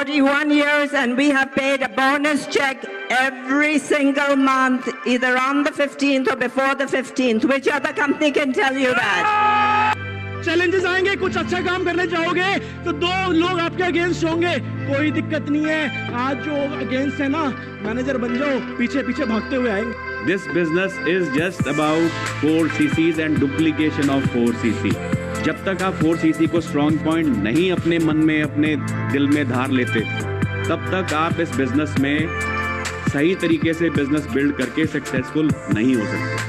41 years, and we have paid a bonus check every single month, either on the 15th or before the 15th. Which other company can tell you that? Challenges आएंगे, कुछ अच्छा काम करने जाओगे तो दो लोग आपके अगेंस्ट होंगे, कोई दिक्कत नहीं है। आज जो अगेंस्ट है ना, मैनेजर बन जाओ, पीछे पीछे भागते हुए आएंगे। This business is just about 4 cc's and duplication of 4 cc. जब तक आप 4 cc को स्ट्रॉन्ग पॉइंट नहीं अपने मन में, अपने दिल में धार लेते, तब तक आप इस बिजनेस में सही तरीके से बिजनेस बिल्ड करके सक्सेसफुल नहीं हो सकते।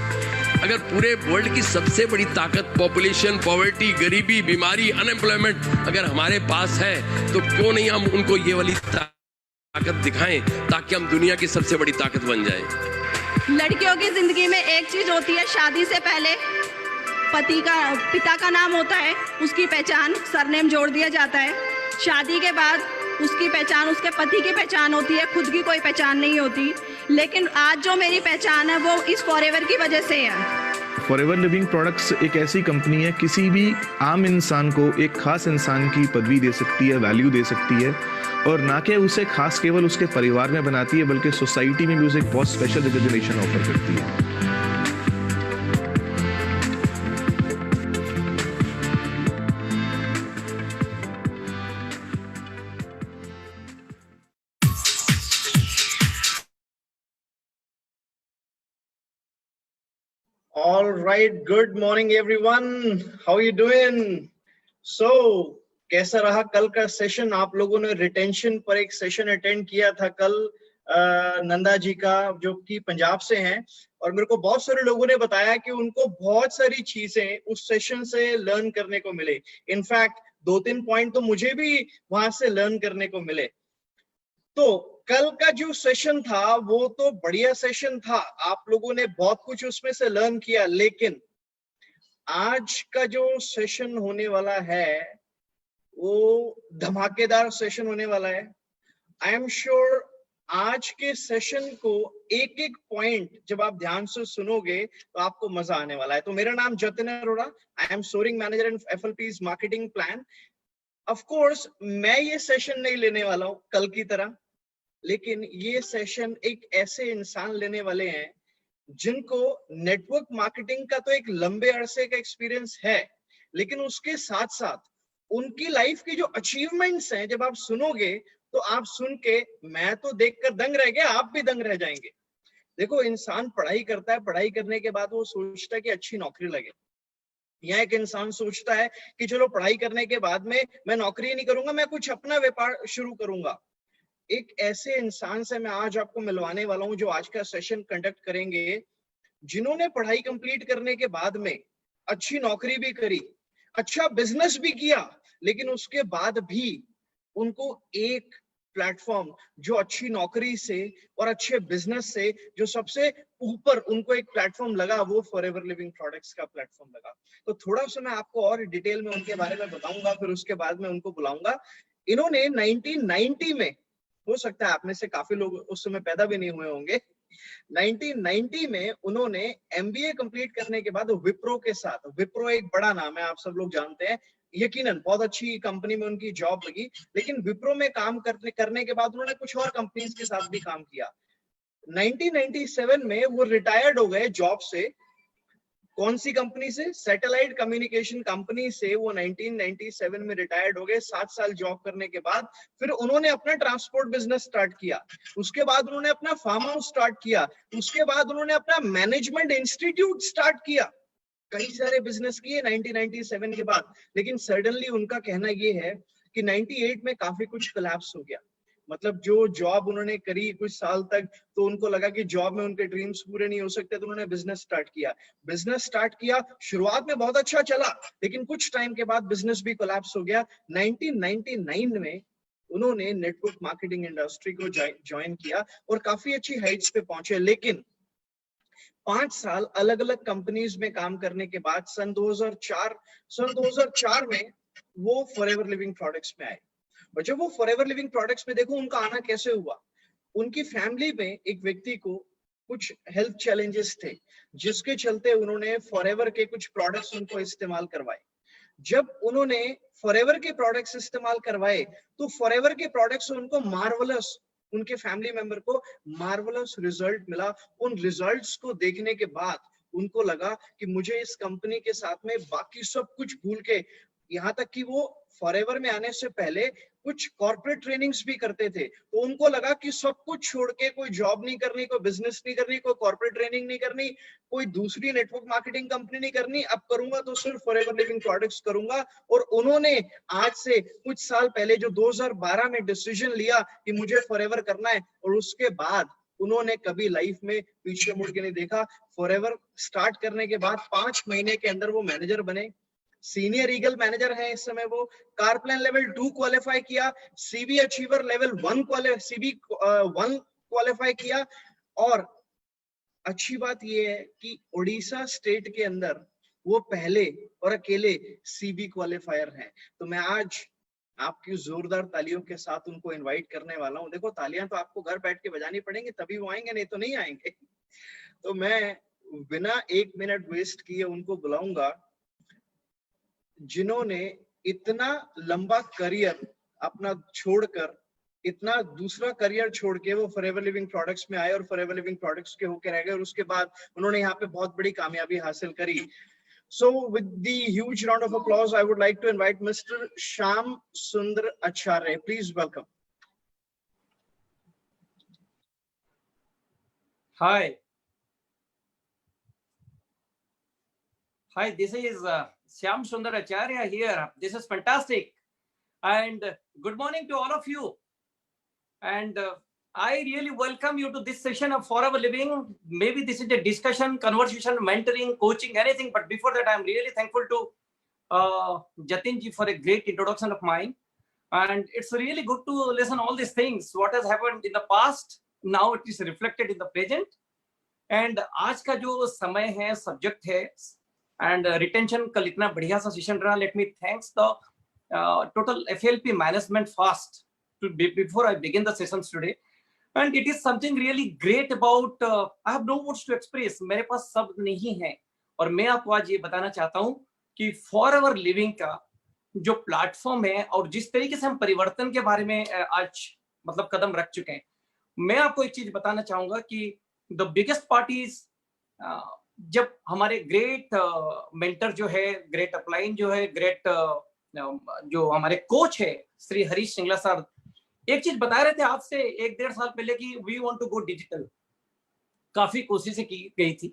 अगर पूरे वर्ल्ड की सबसे बड़ी ताकत पॉपुलेशन, पॉवर्टी, गरीबी, बीमारी, अनएम्प्लॉयमेंट अगर हमारे पास है, तो क्यों नहीं हम उनको ये वाली ताकत दिखाएं ताकि हम दुनिया की सबसे बड़ी ताकत बन जाएं। लड़कियों की जिंदगी में एक चीज होती है, शादी से पहले पिता का नाम होता है, उसकी पहचान सरनेम जोड़ दिया जाता है। शादी के बाद उसकी पहचान उसके पति की पहचान होती है, खुद की कोई पहचान नहीं होती। लेकिन आज जो मेरी पहचान है वो इस फॉरएवर की वजह से है। फॉरएवर लिविंग प्रोडक्ट्स एक ऐसी कंपनी है, किसी भी आम इंसान को एक खास इंसान की पदवी दे सकती है, वैल्यू दे सकती है, और ना कि उसे खास केवल उसके परिवार में बनाती है, बल्कि सोसाइटी में भी उसे एक बहुत स्पेशल रिकॉग्निशन ऑफर करती है। All right, good morning everyone. How are you doing? So, कैसा रहा कल का सेशन? आप लोगों ने रिटेंशन पर एक सेशन अटेंड किया था कल, नंदा जी का, जो कि पंजाब से हैं, और मेरे को बहुत सारे लोगों ने बताया कि उनको बहुत सारी चीजें उस सेशन से लर्न करने को मिले। इनफैक्ट 2-3 पॉइंट तो मुझे भी वहां से लर्न करने को मिले। तो कल का जो सेशन था वो तो बढ़िया सेशन था, आप लोगों ने बहुत कुछ उसमें से लर्न किया। लेकिन आज का जो सेशन होने वाला है वो धमाकेदार सेशन होने वाला है। आई एम श्योर आज के सेशन को एक एक पॉइंट जब आप ध्यान से सुनोगे तो आपको मजा आने वाला है। तो मेरा नाम Jatin Arora, I am soaring manager in FLP's marketing plan. Of course मैं ये सेशन नहीं लेने वाला हूं कल की तरह, लेकिन ये सेशन एक ऐसे इंसान लेने वाले हैं जिनको नेटवर्क मार्केटिंग का तो एक लंबे अरसे का एक्सपीरियंस है, लेकिन उसके साथ साथ उनकी लाइफ के जो अचीवमेंट्स हैं, जब आप सुनोगे तो आप सुन के मैं तो देखकर दंग रह गया, आप भी दंग रह जाएंगे। देखो, इंसान पढ़ाई करता है, पढ़ाई करने के बाद वो सोचता है कि अच्छी नौकरी लगे। यहाँ एक इंसान सोचता है कि चलो पढ़ाई करने के बाद में मैं नौकरी नहीं करूंगा, मैं कुछ अपना व्यापार शुरू करूंगा। एक ऐसे इंसान से मैं आज आपको मिलवाने वाला हूं जो आज का सेशन कंडक्ट करेंगे, जिन्होंने पढ़ाई कंप्लीट करने के बाद में अच्छी नौकरी भी करी, अच्छा बिजनेस भी किया, लेकिन उसके बाद भी उनको एक प्लेटफॉर्म जो अच्छी नौकरी से और अच्छे बिजनेस से जो सबसे ऊपर उनको एक प्लेटफॉर्म लगा, वो फॉरएवर लिविंग प्रोडक्ट्स का प्लेटफॉर्म लगा। तो थोड़ा सा मैं आपको और डिटेल में उनके बारे में बताऊंगा, फिर उसके बाद में उनको बुलाऊंगा। इन्होंने 1990 में, हो सकता है आप में से काफी लोग उस समय पैदा भी नहीं हुए होंगे, 1990 में उन्होंने MBA कंप्लीट करने के बाद विप्रो के साथ, विप्रो एक बड़ा नाम है, आप सब लोग जानते हैं, यकीनन बहुत अच्छी कंपनी में उनकी जॉब लगी, लेकिन विप्रो में काम करने के बाद उन्होंने कुछ और कंपनीज के साथ भी काम किया। 1997 में वो रिटायर्ड हो गए जॉब से। कौन सी कंपनी से? सैटेलाइट कम्युनिकेशन कंपनी से वो 1997 में रिटायर्ड हो गए। 7 साल जॉब करने के बाद फिर उन्होंने अपना ट्रांसपोर्ट बिजनेस स्टार्ट किया, उसके बाद उन्होंने अपना फार्म हाउस स्टार्ट किया, उसके बाद उन्होंने अपना मैनेजमेंट इंस्टीट्यूट स्टार्ट किया, कई सारे बिजनेस किए 1997 के बाद। लेकिन सडनली उनका कहना ये है कि 98 में काफी कुछ कोलैप्स हो गया। मतलब जो जॉब उन्होंने करी कुछ साल तक, तो उनको लगा कि जॉब में उनके ड्रीम्स पूरे नहीं हो सकते, तो उन्होंने बिजनेस स्टार्ट किया। बिजनेस स्टार्ट किया, शुरुआत में बहुत अच्छा चला, लेकिन कुछ टाइम के बाद बिजनेस भी कोलैप्स हो गया। 1999 में उन्होंने नेटवर्क मार्केटिंग इंडस्ट्री को ज्वाइन किया और काफी अच्छी हाइट्स पे पहुंचे। लेकिन 5 साल अलग अलग कंपनीज में काम करने के बाद सन 2004 में वो फॉरएवर लिविंग प्रोडक्ट्स में आए। और जब वो फॉरएवर लिविंग प्रोडक्ट्स में, देखो उनका आना कैसे हुआ। उनकी फैमिली में एक व्यक्ति को कुछ हेल्थ चैलेंजेस थे, जिसके चलते उन्होंने फॉरएवर के कुछ प्रोडक्ट्स उनको इस्तेमाल करवाए। जब उन्होंने फॉरएवर के प्रोडक्ट्स इस्तेमाल करवाए तो फॉरएवर के प्रोडक्ट्स से उनको मार्वलस, उनके फैमिली मेंबर को मार्वलस रिजल्ट मिला। उन रिजल्ट्स को देखने के बाद उनको लगा कि मुझे इस कंपनी के साथ में बाकी सब कुछ भूल के, यहाँ तक कि वो फॉरएवर में आने से पहले कुछ कॉर्पोरेट ट्रेनिंग्स भी करते थे, तो उनको लगा कि सब कुछ छोड़ के कोई जॉब नहीं करनी, कोई बिजनेस नहीं करनी, कोई कॉर्पोरेट ट्रेनिंग नहीं करनी, कोई दूसरी नेटवर्क मार्केटिंग कंपनी नहीं करनी, अब करूंगा तो सिर्फ फॉरएवर लिविंग प्रोडक्ट्स करूंगा। और उन्होंने आज से कुछ साल पहले जो 2012 में डिसीजन लिया कि मुझे फॉरएवर करना है, और उसके बाद उन्होंने कभी लाइफ में पीछे मुड़ के नहीं देखा। फॉरएवर स्टार्ट करने के बाद 5 महीने के अंदर वो मैनेजर बने, सीनियर ईगल मैनेजर है इस समय वो। कार प्लान लेवल 2 क्वालिफाई किया, सीबी अचीवर लेवल 1 क्वालिफाई किया। और अच्छी बात ये है कि उड़ीसा स्टेट के अंदर वो पहले और अकेले सीबी क्वालिफायर हैं। तो मैं आज आपकी जोरदार तालियों के साथ उनको इनवाइट करने वाला हूं। देखो, तालियां तो आपको घर बैठ के बजानी पड़ेंगी, तभी वो आएंगे, नहीं तो नहीं आएंगे। तो मैं बिना 1 मिनट वेस्ट किए उनको बुलाऊंगा, जिन्होंने इतना लंबा करियर अपना छोड़कर, इतना दूसरा करियर छोड़ के वो फॉरएवर लिविंग प्रोडक्ट्स में आए और फॉरएवर लिविंग प्रोडक्ट्स के होकर रह गए, और उसके बाद उन्होंने यहाँ पे बहुत बड़ी कामयाबी हासिल करी। So with the huge round of applause, I would like to invite Mr. Shyam Sundar Acharya. Please welcome. Hi. Hi, this is Shyam Sundar Acharya here. This is fantastic. And good morning to all of you. And I really welcome you to this session of Forever Living. Maybe this is a discussion, conversation, mentoring, coaching, anything. But before that, I'm really thankful to Jatin ji for a great introduction of mine. And it's really good to listen all these things. What has happened in the past, now it is reflected in the present. And आज का जो समय है, subject है, and retention कल इतना बढ़िया सा session रहा. Let me thanks the total FLP management first before I begin the sessions today. And it is something really great about I have no words to express. मेरे पास शब्द नहीं है, और मैं आपको आज ये बताना चाहता हूँ कि फॉरएवर लिविंग का जो प्लेटफॉर्म है और जिस तरीके से हम परिवर्तन के बारे में आज मतलब कदम रख चुके हैं, मैं आपको एक चीज बताना चाहूंगा कि द बिगेस्ट पार्ट इज जब हमारे ग्रेट मेंटर जो है, ग्रेट अपलाइन जो है, ग्रेट जो हमारे कोच है श्री हरीश सिंगला सर एक चीज बता रहे थे आज से 1-1.5 साल पहले कि we want to go digital. काफी कोशिशें की गई थी,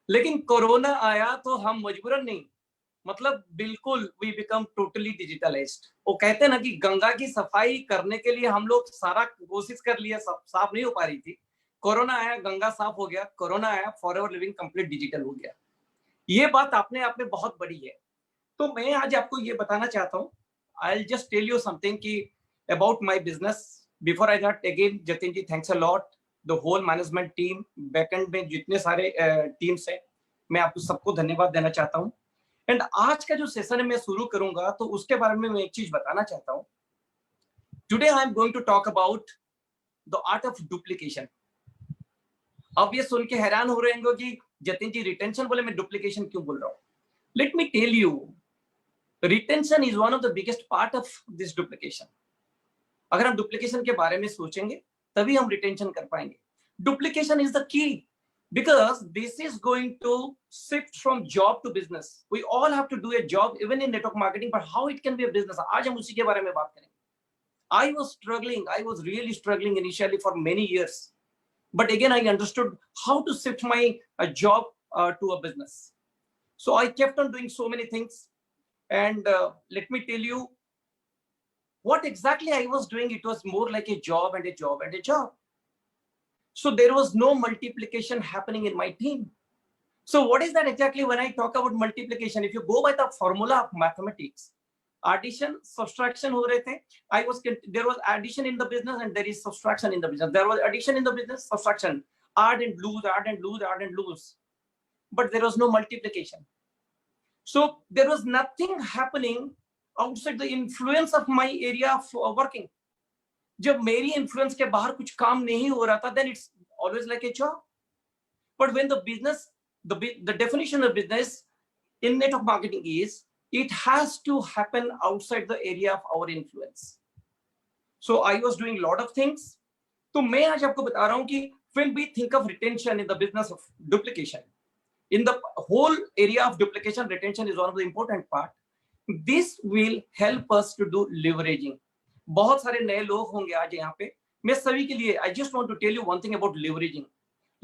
लेकिन कोरोना आया तो हम मजबूरन नहीं, मतलब बिल्कुल वी बिकम टोटली डिजिटलाइज्ड। वो कहते हैं ना कि गंगा की सफाई करने के लिए हम लोग सारा कोशिश कर लिया, सब साफ नहीं हो पा रही थी। कोरोना आया, गंगा साफ हो गया, कोरोना आया, फॉरएवर लिविंग कंप्लीट डिजिटल हो गया। ये बात अपने आप में बहुत बड़ी है। तो मैं आज आपको ये बताना चाहता हूँ, I will just tell you something कि about my business. Before I start, again Jatin ji, thanks a lot, the whole management team, backend में जितने सारे टीम्स हैं, मैं आपको सबको धन्यवाद देना चाहता हूँ। एंड आज का जो सेशन मैं शुरू करूंगा तो उसके बारे में मैं एक चीज बताना चाहता हूँ। Today I am going to talk about the art of duplication. अब ये सुन के हैरान हो रहे होंगे कि जतिन जी रिटेंशन बोले, मैं डुप्लीकेशन क्यों बोल रहा हूँ। Let me tell you, retention is one of the biggest part of this duplication. अगर हम डुप्लीकेशन के बारे में सोचेंगे तभी हम रिटेंशन कर पाएंगे। Duplication is the key, because this is going to shift from job to business. We all have to do a job even in network marketing, but how it can be a business, आज हम उसी के बारे में बात करेंगे। I was really struggling initially for many years, but again I understood how to shift my job to a business. So I kept on doing so many things, and let me tell you what exactly I was doing. It was more like a job and a job and a job. So there was no multiplication happening in my team. So what is that exactly when I talk about multiplication? If you go by the formula of mathematics, addition, subtraction ho rahe the. There was addition in the business and there is subtraction in the business. There was addition in the business, subtraction, add and lose, add and lose, add and lose. But there was no multiplication. So there was nothing happening outside the influence of my area of working. जब मेरी influence के बाहर कुछ काम नहीं हो रहा था, then it's always like a job. But when the business, the definition of business in network marketing is it has to happen outside the area of our influence. So I was doing a lot of things. तो मैं आज आपको बता रहा हूं कि when we think of retention in the business of duplication, in the whole area of duplication, retention is one of the important part. This will help us to do leveraging. बहुत सारे नए लोग होंगे आज यहाँ पे, मैं सभी के लिए I just want to tell you one thing about leveraging.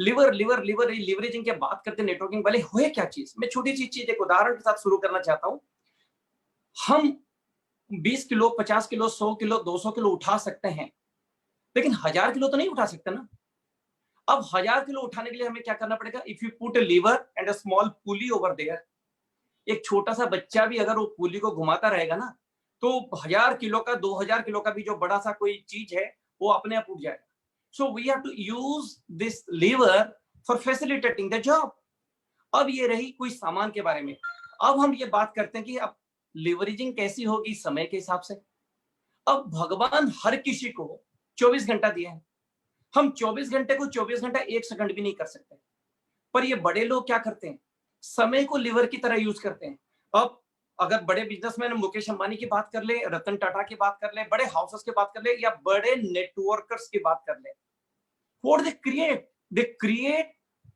Leveraging के बात करते नेटवर्किंग वाले हुए क्या चीज, मैं छोटी सी चीज एक उदाहरण के साथ शुरू करना चाहता हूं. हम 20 किलो 50 किलो 100 किलो 200 किलो उठा सकते हैं, लेकिन 1000 किलो तो नहीं उठा सकते ना. अब 1000 किलो उठाने के लिए हमें क्या करना पड़ेगा? If you put a lever and a small pulley over there, एक छोटा सा बच्चा भी अगर वो पुली को घुमाता रहेगा ना, तो 1000 किलो का 2000 किलो का भी जो बड़ा सा कोई चीज है वो अपने आप उठ जाएगा. So we have to use this lever for facilitating the job. अब ये रही कोई सामान के बारे में. अब हम ये बात करते हैं कि अब leveraging कैसी होगी समय के हिसाब से. अब भगवान हर किसी को 24 घंटा दिया है. हम 24 घंटे को 24 घंटा 1 सेकंड भी नहीं कर सकते, पर ये बड़े लोग क्या करते हैं? समय को लीवर की तरह यूज करते हैं. अब अगर बड़े बिजनेसमैन मुकेश अंबानी की बात कर ले, रतन टाटा की बात कर ले, बड़े हाउसेस की बात कर ले, या बड़े नेटवर्कर्स की बात कर ले, what they create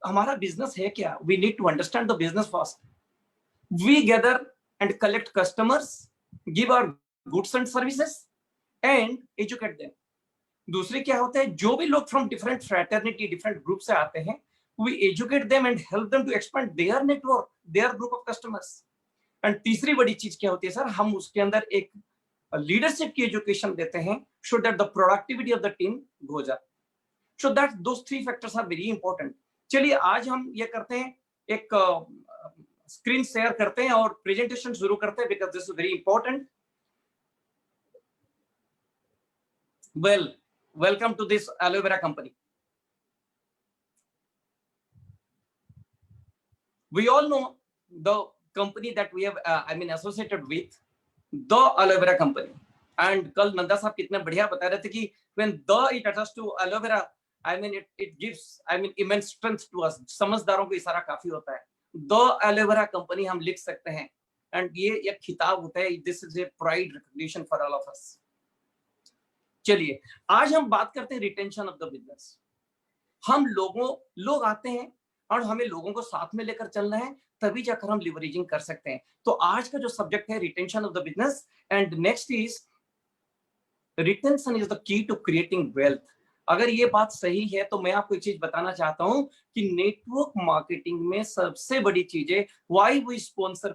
हमारा बिजनेस है क्या? We need to understand the business first. We gather and collect customers, give our goods and services and educate them. दूसरे क्या होता है, जो भी लोग from different fraternity, different group से आते हैं, we educate them and help them to expand their network, their group of customers. And तीसरी बड़ी चीज क्या होती है सर, हम उसके अंदर एक लीडरशिप की एजुकेशन देते हैं so that the productivity of the team goes up. So that those three factors are very important. चलिए आज हम ये करते हैं, एक स्क्रीन शेयर करते हैं और प्रेजेंटेशन शुरू करते हैं, because this is very important. Well, welcome to this aloe vera company. We all know the company that we have associated with, the aloe vera company. And कल नंदा साहब कितने बढ़िया बता रहे थे कि when the it attached to aloe vera, it gives immense strength to us. समझदारों को इशारा काफी होता है. The aloe vera company हम लिख सकते हैं, and ये एक खिताब होता है. This is a pride recognition for all of us. चलिए आज हम बात करते हैं रिटेंशन ऑफ द बिजनेस. हम लोग आते हैं और हमें लोगों को साथ में लेकर चलना है, तभी जाकर हम लिवरेजिंग कर सकते हैं. तो आज का जो सब्जेक्ट है retention of the business, and next is retention is the key to creating wealth. अगर ये बात सही है तो मैं आपको एक चीज बताना चाहता हूं कि नेटवर्क मार्केटिंग में सबसे बड़ी चीज है why we sponsor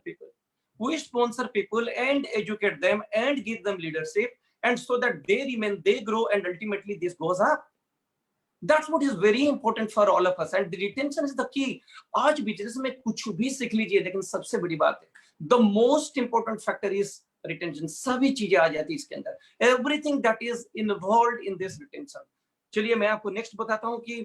people and educate them and give them leadership, and so that they remain, they grow, and ultimately this goes up. That's what is very important for all of us, and the retention is the key. आज business में कुछ भी सीख लीजिए, लेकिन सबसे बड़ी बात है the most important factor is retention. सभी चीजें आ जाती है इसके अंदर, everything that is involved in this retention. चलिए मैं आपको नेक्स्ट बताता हूं कि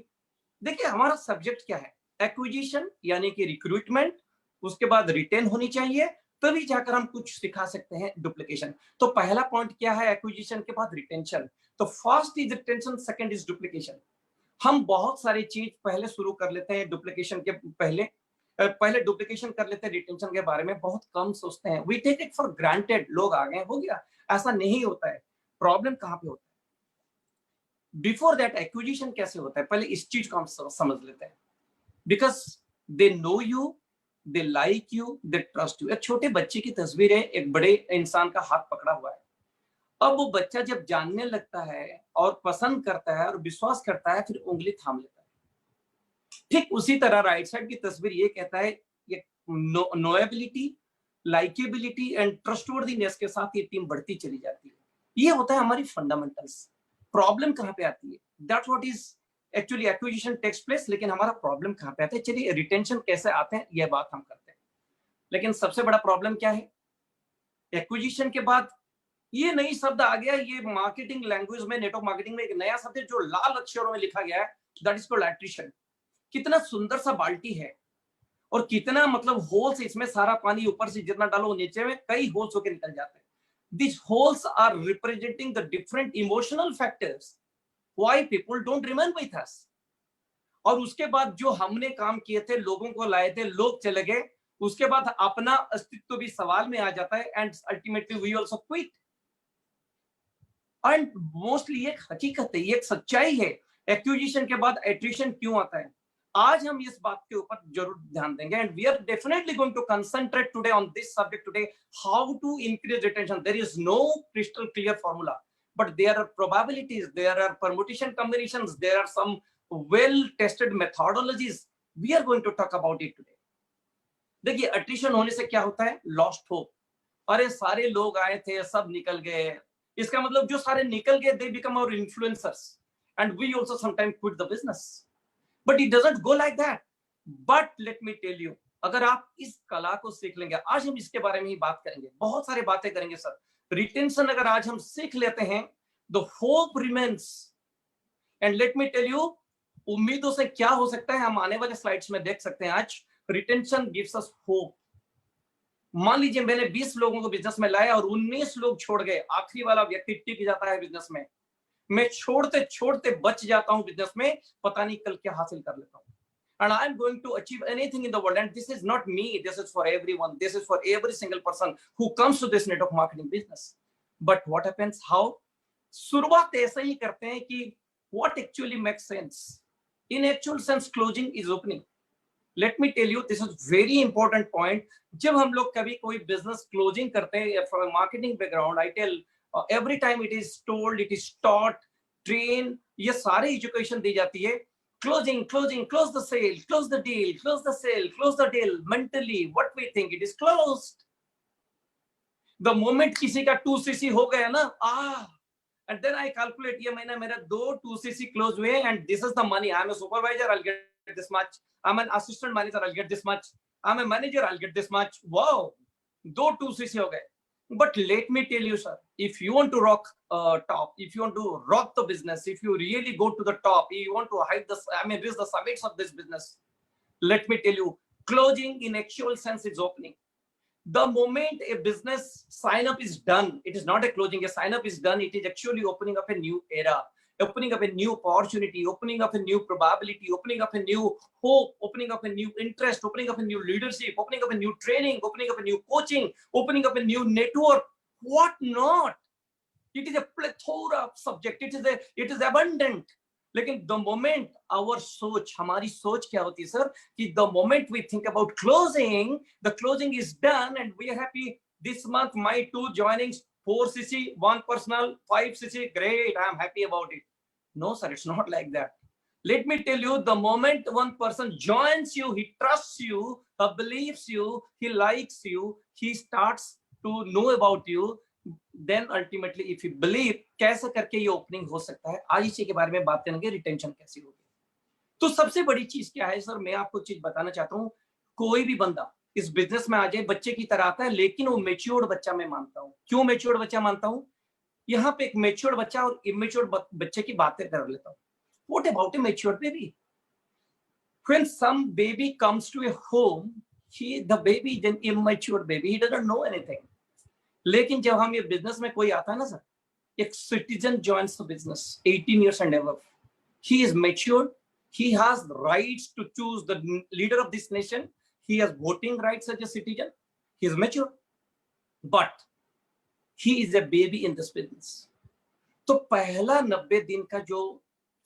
देखिए हमारा सब्जेक्ट क्या है. एक्विजिशन यानी कि रिक्रूटमेंट, उसके बाद रिटेन होनी चाहिए, तभी जाकर हम कुछ सिखा सकते हैं डुप्लीकेशन. तो पहला पॉइंट क्या है एक्विजिशन के बाद रिटेंशन. तो first is retention, second is duplication. हम बहुत सारी चीज पहले शुरू कर लेते हैं डुप्लीकेशन के पहले डुप्लीकेशन कर लेते हैं. रिटेंशन के बारे में बहुत कम सोचते हैं. We take it for granted, लोग आ गए हो गया. ऐसा नहीं होता है. प्रॉब्लम कहां पे होता है? बिफोर दैट एक्विजिशन कैसे होता है, पहले इस चीज को हम समझ लेते हैं. Because they know you, they like you, they trust you. एक छोटे बच्चे की तस्वीर है, एक बड़े इंसान का हाथ पकड़ा हुआ है. अब वो बच्चा जब जानने लगता है और पसंद करता है और विश्वास करता है, फिर उंगली थाम लेता है. ठीक उसी तरह राइट साइड की तस्वीर ये कहता है, ये नोएबिलिटी, लाइकेबिलिटी एंड ट्रस्टवर्दीनेस के साथ ये टीम बढ़ती चली जाती है. ये होता है हमारी फंडामेंटल्स. प्रॉब्लम कहां पे आती है? That's what is actually acquisition takes place. लेकिन हमारा प्रॉब्लम कहां पे आता है? चलिए रिटेंशन कैसे आते हैं ये बात हम करते हैं. लेकिन सबसे बड़ा प्रॉब्लम क्या है? एक्विजिशन के बाद ये नई शब्द आ गया, ये मार्केटिंग लैंग्वेज में, नेटवर्क मार्केटिंग में एक नया शब्द है जो लाल अक्षरों में लिखा गया है, दैट इज कॉल्ड एट्रिशन. कितना सुंदर सा बाल्टी है और कितना मतलब होल्स, इसमें सारा पानी ऊपर से जितना डालो नीचे में कई होल्स होकर निकल जाते हैं. These holes are representing the different emotional factors why people don't remain with us. और उसके बाद जो हमने काम किए थे, लोगों को लाए थे, लोग चले गए, उसके बाद अपना अस्तित्व भी सवाल में आ जाता है and ultimately we also quit. And mostly एक हकीकत है, ये एक सच्चाई है, एक्विजिशन के बाद एट्रिशन क्यों आता है। आज हम इस बात के ऊपर जरूर ध्यान देंगे and we are definitely going to concentrate today on this subject today, how to increase retention. There is no crystal clear formula, but there are probabilities, there are permutation combinations, there are some well tested methodologies. We are going to talk about it today. देखिए attrition होने से क्या होता है, lost hope। अरे सारे लोग आए थे, सब निकल गए, इसका मतलब जो सारे निकल गए they become our influencers and we also sometimes quit the business, but it doesn't go like that। but let me tell you, अगर आप इस कला को सीख लेंगे, आज हम इसके बारे में ही बात करेंगे, बहुत सारी बातें करेंगे सर। रिटेंशन अगर आज हम सीख लेते हैं, the hope remains. And let me tell you, उम्मीदों से क्या हो सकता है हम आने वाले स्लाइड्स में देख सकते हैं। आज रिटेंशन गिव्स अस होप। मान लीजिए मैंने 20 लोगों को बिजनेस में लाया और 19 लोग छोड़ गए, आखिरी वाला व्यक्ति टिक जाता है बिजनेस में, मैं छोड़ते छोड़ते बच जाता हूं बिजनेस में, पता नहीं कल क्या हासिल कर लेता हूं। And I am going to achieve anything in the world. And this is not me. This is for everyone. This is for every single person who comes to this network marketing business. But what happens? How? शुरुआत ऐसा ही करते हैं कि what actually makes sense. In actual sense, closing is opening. Let me tell you, this is very important point. जब हम लोग कभी कोई business closing करते हैं, from a marketing background, I tell every time it is told, it is taught, train, ये सारी education दी जाती है। Closing, close the sale, close the deal, close the sale, close the deal. Mentally, what we think, it is closed. The moment किसी का 2cc हो गया ना, and then I calculate, ये महीना मेरा 2 2cc close हुए, and this is the money. I'm a supervisor, I'll get this much. I'm an assistant manager, I'll get this much. I'm a manager, I'll get this much. Wow, 2 2cc हो गए। But let me tell you, sir, if you want to rock top, if you want to rock the business, if you really go to the top, if you want to reach the summits of this business, let me tell you, closing in actual sense is opening. The moment a business sign up is done, it is not a closing, a sign up is done, it is actually opening up a new era, opening up a new opportunity, opening up a new probability, opening up a new hope, opening up a new interest, opening up a new leadership, opening up a new training, opening up a new coaching, opening up a new network, what not? It is a plethora of subject, it is abundant. लेकिन the moment our सोच, हमारी सोच क्या होती है sir, कि the moment we think about closing, the closing is done and we are happy. This month my 2 joinings, 4cc, 1 personal, 5cc, great, I am happy about it. No sir, it's not like that. Let me tell you, the moment one person joins you, he trusts you, he believes you, he likes you, he starts to know about you, then ultimately if you believe, कैसे करके ये opening हो सकता है, आज इसी के बारे में बात करेंगे, रिटेंशन कैसी होगी। तो सबसे बड़ी चीज क्या है सर, मैं आपको चीज बताना चाहता हूँ, कोई भी बंदा इस बिजनेस में आ जाए, बच्चे की तरह आता है, लेकिन वो मेच्योर्ड बच्चा मैं मानता हूँ। क्यों मेच्योर्ड बच्चा मानता हूँ? यहाँ पे एक मेच्योर्ड बच्चा और इमेच्योर्ड बच्चे की बातें कर लेता हूँ। What about a mature baby? When some baby comes to a home, the baby is an immature baby, he doesn't know anything. लेकिन जब हम ये बिजनेस में कोई आता है ना सर, एक citizen joins the business, 18 years and above. He is matured, he has rights to choose the leader of this nation, he has voting rights as a citizen, he is mature, but he is a baby in this business. तो पहला 90 दिन का जो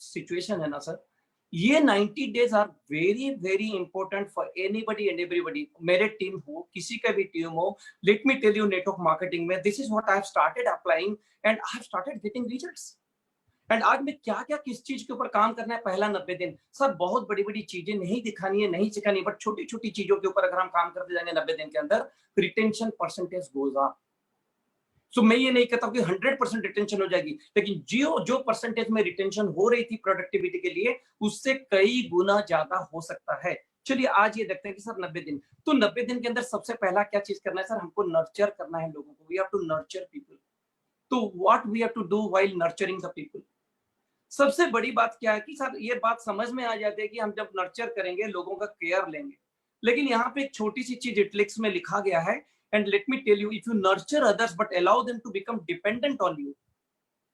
situation है ना sir, ये 90 days are very very important for anybody and everybody. मेरे team हो, किसी का भी टीम हो, let me tell you, network marketing में this is what I have started applying and I have started getting results. And आज में क्या क्या किस चीज के ऊपर काम करना है पहला 90 दिन, सर बहुत बड़ी बड़ी चीजें नहीं दिखानी है, नहीं सिखानी, बट छोटी छोटी चीजों के ऊपर अगर हम काम करते जाएंगे 90 दिन के अंदर, retention percentage goes up. So, मैं ये नहीं कहता कि 100% रिटेंशन हो जाएगी, लेकिन जो परसेंटेज में रिटेंशन हो रही थी प्रोडक्टिविटी के लिए, उससे कई गुना ज्यादा हो सकता है। चलिए आज ये देखते हैं कि सर 90 दिन, तो 90 दिन के अंदर सबसे पहला क्या चीज करना है सर, हमको नर्चर करना है लोगों को। We have to nurture people. तो what we have to do while nurturing the people? सबसे बड़ी बात क्या है कि सर ये बात समझ में आ जाती है कि हम जब नर्चर करेंगे, लोगों का केयर लेंगे, लेकिन यहाँ पे एक छोटी सी चीज इटलिक्स में लिखा गया है, and let me tell you, if you nurture others but allow them to become dependent on you,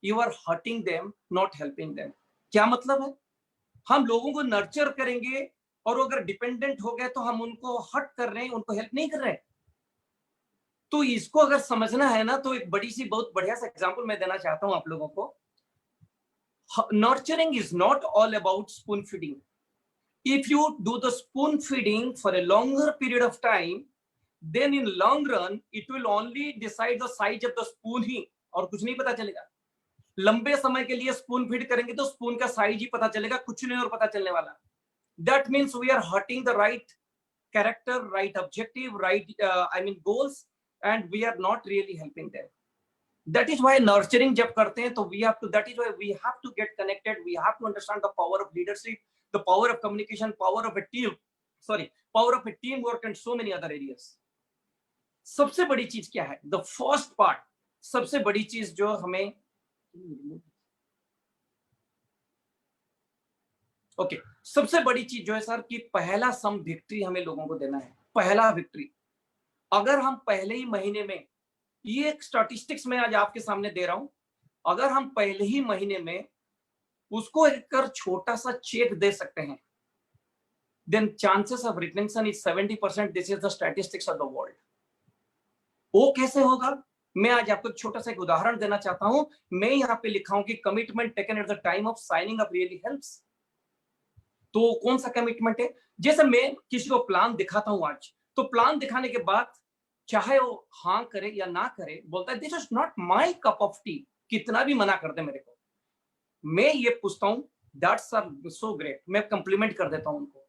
you are hurting them, not helping them. क्या मतलब है? हम लोगों को नर्चर करेंगे, और अगर डिपेंडेंट हो गए तो हम उनको हर्ट कर रहे हैं, उनको हेल्प नहीं कर रहे हैं। तो इसको अगर समझना है ना, तो एक बड़ी सी बहुत बढ़िया सा एग्जांपल मैं देना चाहता हूं आप लोगों को। Nurturing is not all about spoon feeding. If you do the spoon feeding for a longer period of time, then in long run it will only decide the size of the spoon ही, और कुछ नहीं पता चलेगा। लंबे समय के लिए spoon feed करेंगे तो स्पून का साइज ही पता चलेगा, कुछ नहीं और पता चलने वाला। That means we are hurting the right character, right objective, right goals, and we are not really helping them. That is why nurturing जब करते हैं तो that is why we have to get connected. We have to understand the power of leadership, the power of communication, power of a teamwork, and so many other areas. सबसे बड़ी चीज क्या है? The first part, सबसे बड़ी चीज जो हमें सबसे बड़ी चीज जो है सर कि पहला सम विक्ट्री हमें लोगों को देना है। पहला विक्ट्री अगर हम पहले ही महीने में, ये एक स्टैटिस्टिक्स में आज आपके सामने दे रहा हूं, अगर हम पहले ही महीने में उसको एक छोटा सा चेक दे सकते हैं, then chances of retention is 70%. This is the statistics of the world. वो कैसे होगा? मैं आज आपको एक छोटा सा एक उदाहरण देना चाहता हूं। मैं यहाँ पे लिखा हूं कि commitment taken at the time of signing up really helps. तो कौन सा कमिटमेंट है? जैसे मैं किसी को प्लान दिखाता हूं आज, तो प्लान दिखाने के बाद चाहे वो हाँ करे या ना करे, बोलता है this is not my cup of T, कितना भी मना कर दे मेरे को, मैं ये पूछता हूँ दैट्स सो ग्रेट, मैं कंप्लीमेंट कर देता हूँ उनको।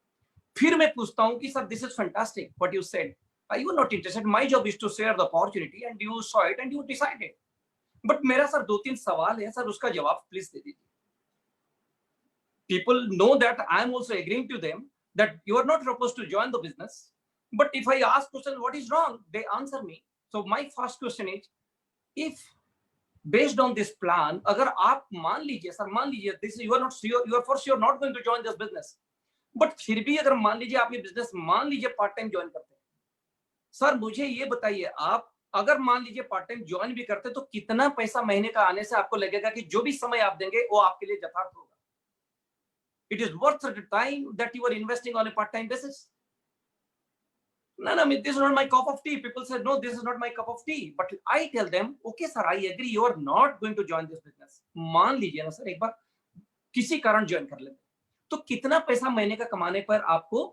फिर मैं पूछता हूँ कि sir this is fantastic what you said, you are not interested, my job is to share the opportunity and you saw it and you decided, but मेरा सर 2-3 सवाल है सर, उसका जवाब प्लीज दे दीजिए। People know that I am also agreeing to them that you are not supposed to join the business. But if I ask question, what is wrong? They answer me. So my first question is, if based on this plan, अगर आप मान लीजिए sir, मान लीजिए this you are not sure, you are for sure not going to join this business. But फिर भी अगर मान लीजिए आप ये business मान लीजिए पार्ट टाइम ज्वाइन करते हैं, सर मुझे ये बताइए, आप अगर मान लीजिए पार्ट टाइम ज्वाइन भी करते तो कितना पैसा महीने का आने से आपको लगेगा कि जो भी समय आप देंगे वो आपके लिए यथार्थ होगा? It is worth the time that you are investing on a part-time basis. No, this is not my cup of tea. People say, no, this is not my cup of tea. But I tell them, okay, sir, I agree. You are not going to join this business. मान लीजिए ना sir, एक बार किसी कारण join कर लेते, तो कितना पैसा महीने का कमाने पर आपको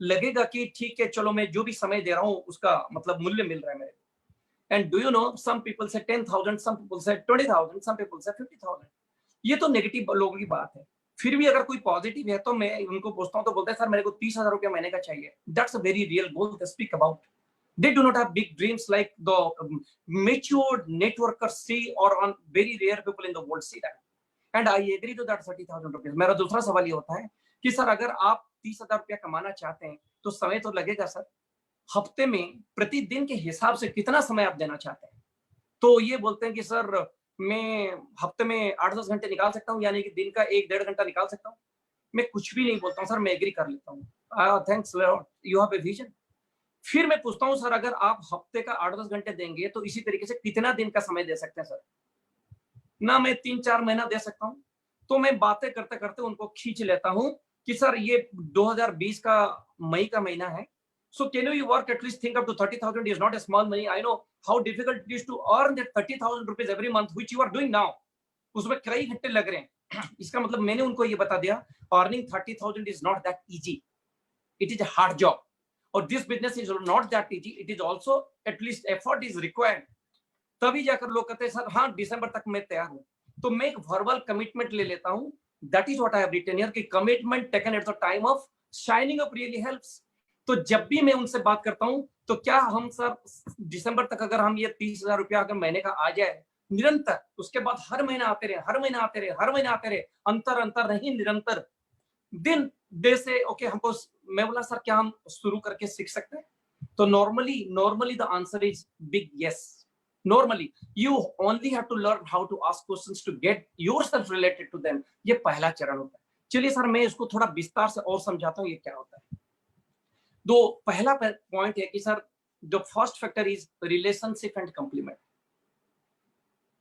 लगेगा कि ठीक है, चलो मैं जो भी समय दे रहा हूँ उसका मतलब मूल्य मिल रहा है मेरे को? And do you know, some people say 10,000, some people say 20,000, some people say 50,000. ये तो नेगेटिव लोगों की बात है। फिर भी अगर कोई पॉजिटिव है तो मैं उनको पूछता हूं तो बोलते हैं सर मेरे को 30,000 रुपया महीने का चाहिए। That's a very real goal to speak about. They do not have big dreams like the matured networkers see और on very rare people in the world see that, and I agree to that 30,000 रुपया। मेरा दूसरा सवाल ये होता है कि sir अगर आप 30,000 रुपया कमाना चाहते हैं तो समय तो लगेगा सर, हफ्ते में प्रतिदिन के हिसाब से कितना समय आप देना चाहते हैं? तो ये बोलते हैं कि सर मैं हफ्ते में 8-10 घंटे निकाल सकता हूँ, यानी कि दिन का 1-1.5 घंटा निकाल सकता हूँ। मैं कुछ भी नहीं बोलता हूँ सर, मैं एग्री कर लेता हूँ, thanks Lord, you have a vision. फिर मैं पूछता हूँ सर अगर आप हफ्ते का 8-10 घंटे देंगे तो इसी तरीके से कितना दिन का समय दे सकते हैं सर? ना मैं 3-4 महीना दे सकता हूँ। तो मैं बातें करते करते उनको खींच लेता हूँ कि सर ये 2020 का मई का महीना है, so can you work at least think up to 30,000 is not a small money. I know how difficult it is to earn that 30,000 rupees every month, which you are doing now. उसमें कई घंटे लग रहे हैं। इसका मतलब मैंने उनको ये बता दिया, earning 30,000 is not that easy. It is a hard job. और this business is not that easy. It is also at least effort is required. तभी जाकर लोग कहते हैं सर हाँ दिसंबर तक मैं तैयार हूँ। तो मैं एक वर्बल कमिटमेंट ले लेता हूँ। That is what I have written here कि commitment taken at the time of signing up really helps. तो जब भी मैं उनसे बात करता हूं तो क्या हम सर दिसंबर तक अगर हम ये 30,000 रुपया अगर महीने का आ जाए निरंतर, उसके बाद हर महीना आते रहे, हर महीना आते रहे, हर महीना आते रहे, अंतर नहीं, निरंतर दिन दे से ओके हमको, मैं बोला सर क्या हम शुरू करके सीख सकते हैं? तो normally the answer is big yes. Normally you only have to learn how to ask questions to get yourself related to them. ये पहला चरण होता है। चलिए सर मैं इसको थोड़ा विस्तार से और समझाता हूँ ये क्या होता है। दो पहला पॉइंट है कि sir the first factor is relationship and complement.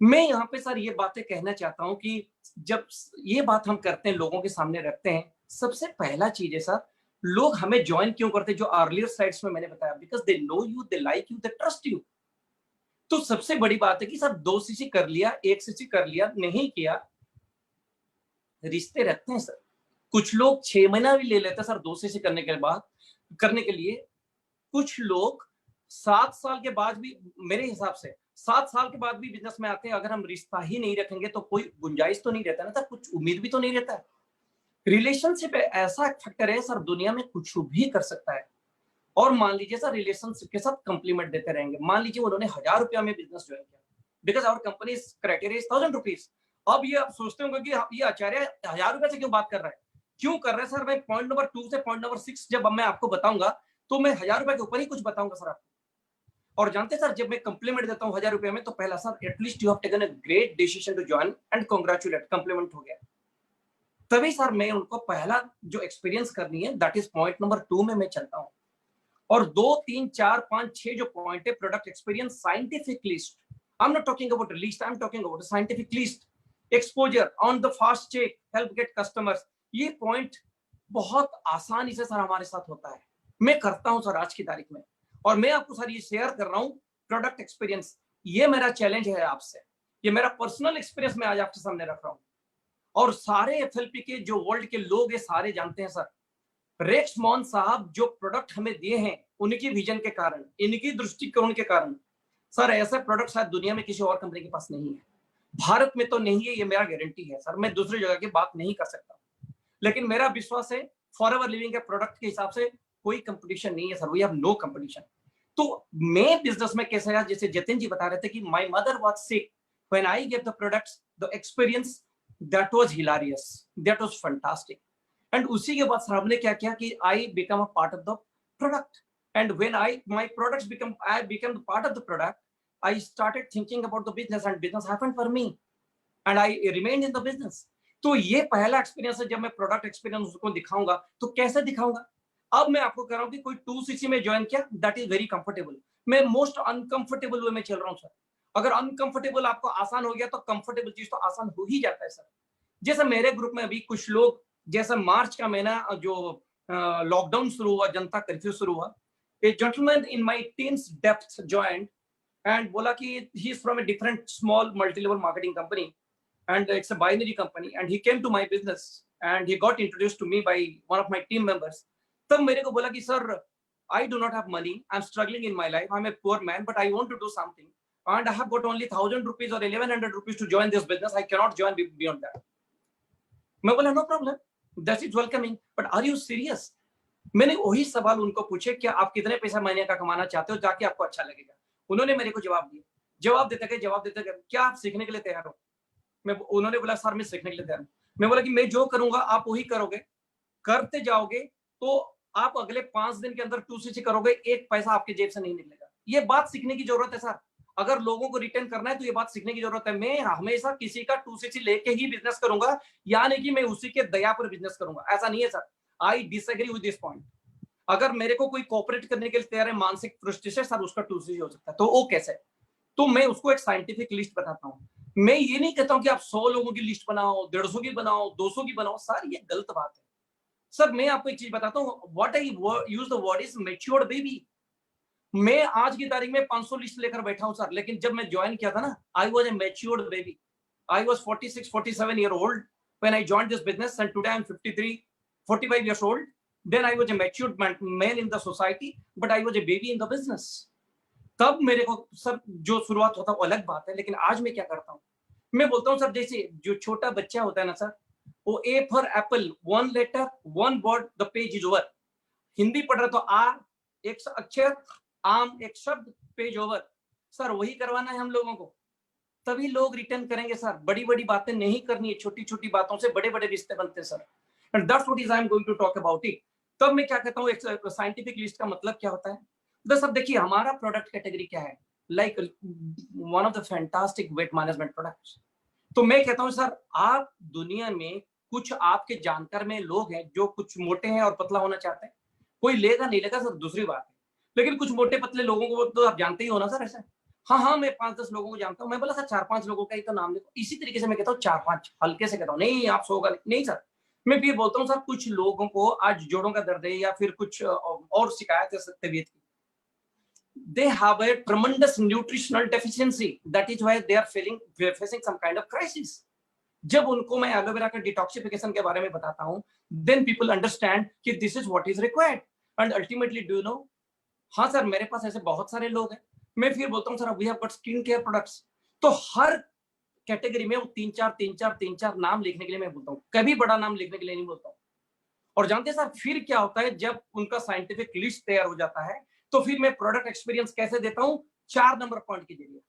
मैं यहाँ पे सर ये बातें कहना चाहता हूँ कि जब ये बात हम करते हैं, लोगों के सामने रखते हैं, सबसे पहला चीज है सर लोग हमें ज्वाइन क्यों करते, जो अर्लियर स्लाइड्स में मैंने बताया, because they know you, they like you, they trust you. तो सबसे बड़ी बात है कि सर 2 सीसी कर लिया, 1 सीसी कर लिया, नहीं किया, रिश्ते रखते हैं सर। कुछ लोग 6 महीना भी ले लेते हैं सर 2 सीसी करने के बाद, करने के लिए। कुछ लोग 7 साल के बाद भी, मेरे हिसाब से 7 साल के बाद भी बिजनेस में आते हैं। अगर हम रिश्ता ही नहीं रखेंगे तो कोई गुंजाइश तो नहीं रहता ना सर, कुछ उम्मीद भी तो नहीं रहता है। रिलेशनशिप ऐसा फैक्टर है सर, दुनिया में कुछ भी कर सकता है। और मान लीजिए सर, रिलेशनशिप के साथ कंप्लीमेंट देते रहेंगे। मान लीजिए उन्होंने 1000 रुपया में बिजनेस ज्वाइन किया, because our company criteria is 1000 rupees. अब ये आप सोचते होंगे कि ये आचार्य 1000 रुपए से क्यों बात कर रहा है, क्यों कर रहे हैं सर। मैं पॉइंट नंबर 2 से पॉइंट नंबर 6 जब मैं आपको बताऊंगा तो मैं 1000 रुपए के ऊपर ही कुछ बताऊंगा सर आपको। और जानते सर, जब मैं कंप्लीमेंट देता हूँ 1000 रुपए में, तो पहला sir, at least you have taken a great decision to join and congratulate, compliment हो गया। तभी सर मैं उनको पहला जो एक्सपीरियंस करनी है, दैट इज पॉइंट नंबर 2 में मैं चलता हूँ। और 2, 3, 4, 5, 6 जो पॉइंट है, product experience, scientific list, I am not talking about list, I am talking about scientific list, exposure, on the fast check, help get customers. ये पॉइंट बहुत आसानी से सर हमारे साथ होता है, मैं करता हूं सर आज की तारीख में। और मैं आपको सर ये शेयर कर रहा हूं प्रोडक्ट एक्सपीरियंस। ये मेरा चैलेंज है आपसे, ये मेरा पर्सनल एक्सपीरियंस मैं आज आपके सामने रख रहा हूं। और सारे एफएलपी के जो वर्ल्ड के लोग है सारे जानते हैं सर, रेक्स मॉन साहब जो प्रोडक्ट हमें दिए हैं, उनकी विजन के कारण, इनकी दृष्टिकोण के कारण सर, ऐसे प्रोडक्ट शायद दुनिया में किसी और कंपनी के पास नहीं है, भारत में तो नहीं है, ये मेरा गारंटी है सर। मैं दूसरी जगह की बात नहीं कर सकता, लेकिन मेरा विश्वास है फॉरएवर लिविंग के प्रोडक्ट के हिसाब से कोई कंपटीशन नहीं है sir, we have no competition. तो मैं बिजनेस में कैसे है, जैसे जतिन जी बता रहे थे कि my mother was sick when I gave the products, the experience that was hilarious, that was fantastic. And उसी के बाद सर हमने क्या किया कि I become a part of the product, and when my products become, I become the part of the product, I started thinking about the business and business happened for me and I remained in the business. तो ये पहला experience है। जब मैं product experience उसको दिखाऊंगा तो कैसे दिखाऊंगा। अब मैं आपको कह रहा हूँ कि कोई 2cc में ज्वाइन किया, दैट इज वेरी कंफर्टेबल। मैं मोस्ट अनकंफर्टेबल वे में चल रहा हूँ सर। अगर अनकंफर्टेबल आपको आसान हो गया तो कंफर्टेबल चीज तो आसान हो ही जाता है सर। जैसे मेरे ग्रुप में अभी कुछ लोग, जैसे मार्च का महीना जो लॉकडाउन शुरू हुआ, जनता कर्फ्यू शुरू हुआ, ए gentleman in my teams depth joined and बोला कि he is from a different small multi-level marketing company and it's a binary company and he came to my business and he got introduced to me by one of my team members. तब मेरे को बोला कि sir, I do not have money, I'm struggling in my life, I'm a poor man but I want to do something and I have got only 1000 rupees or 1100 rupees to join this business, I cannot join beyond that. मैं बोला no problem, that is welcoming, but are you serious? मैंने वही सवाल उनको पूछे, क्या आप कितने पैसा महीने का कमाना चाहते हो जाके आपको अच्छा लगेगा। उन्होंने मेरे को जवाब दिया, जवाब देते गए, क्या आप सीखने के लिए तैयार हो। उन्होंने बोला सर मैं सीखने के लिए तैयार हूं। मैं बोला कि मैं जो करूंगा आप वही करोगे, करते जाओगे तो आप अगले 5 दिन के अंदर 2cc करोगे, 1 पैसा आपके जेब से नहीं निकलेगा। ये बात सीखने की जरूरत है सर। अगर लोगों को रिटर्न करना है तो ये बात सीखने की जरूरत है। मैं हमेशा किसी का 2cc लेके ही बिजनेस करूंगा, यानी कि मैं उसी के दया पर बिजनेस करूंगा, ऐसा नहीं है sir. I disagree with this point. अगर मेरे को कोई कोऑपरेट करने के लिए तैयार है मानसिक दृष्टि से सर, उसका 2cc हो सकता है, तो वो कैसे। तो मैं उसको एक साइंटिफिक लिस्ट बताता हूँ। मैं ये नहीं कहता हूँ कि आप 100 लोगों की लिस्ट बनाओ, 150 की बनाओ, 200 की बनाओ, सर ये गलत बात है। सर मैं आपको एक चीज बताता हूँ, what I use the word is matured baby. मैं आज की तारीख में 500 लिस्ट लेकर बैठा हूँ सर, लेकिन जब मैं ज्वाइन किया था ना, I was a matured baby. I was 46, 47 year old when I joined this business and today I'm 53, 45 years old. Then I was a matured man in the society, but I was a baby in the business. तब मेरे को सब जो शुरुआत होता है वो अलग बात है, लेकिन आज मैं क्या करता हूँ, मैं बोलता हूँ सर, जैसे जो छोटा बच्चा होता है ना सर, वो A for apple, 1 letter, 1 word, the page is over. Hindi पढ़ रहा तो आ, एक अक्षर, आम, एक शब्द, पेज ओवर। सर वही करवाना है हम लोगों को, तभी लोग रिटर्न करेंगे सर। बड़ी बड़ी बातें नहीं करनी है, छोटी छोटी बातों से बड़े बड़े रिश्ते बनते हैं sir. And that's what is I am going to talk about it. तब मैं क्या कहता हूँ, एक साइंटिफिक लिस्ट का मतलब क्या होता है। तो सब देखिए, हमारा प्रोडक्ट कैटेगरी क्या है, like one of the fantastic weight management products. तो मैं कहता हूँ सर, आप दुनिया में कुछ आपके जानकार में लोग हैं जो कुछ मोटे हैं और पतला होना चाहते हैं, कोई लेगा नहीं लेगा सर दूसरी बात है, लेकिन कुछ मोटे पतले लोगों को तो आप जानते ही हो ना सर। ऐसे हाँ, मैं 5-10 लोगों को जानता हूँ। मैं बोला सर 4-5 लोगों का ही तो नाम देखो। इसी तरीके से मैं कहता हूँ 4-5, हल्के से कहता हूँ, नहीं आप 100 का नहीं सर, मैं भी बोलता हूँ सर, कुछ लोगों को आज जोड़ों का दर्द है या फिर कुछ और शिकायत है तबीयत की, they have a tremendous nutritional deficiency, that is why they are facing some kind of crisis. जब उनको मैं एलोवेरा का डिटॉक्सिफिकेशन के बारे में बताता हूँ, then people understand कि this is what is required and ultimately do you know, हाँ सर मेरे पास ऐसे बहुत सारे लोग हैं, मैं फिर बोलता हूँ sir we have got skin care products, तो हर कैटेगरी में वो तीन चार नाम लिखने के लिए मैं बोलता हूँ, कभी बड़ा नाम लिखने के लिए नहीं बोलता हूँ। और जानते हैं सर फिर क्या होता है, जब उनका साइंटिफिक लिस्ट तैयार हो जाता है तो फिर मैं प्रोडक्ट एक्सपीरियंस कैसे देता हूँ, 4 नंबर पॉइंट के जरिए।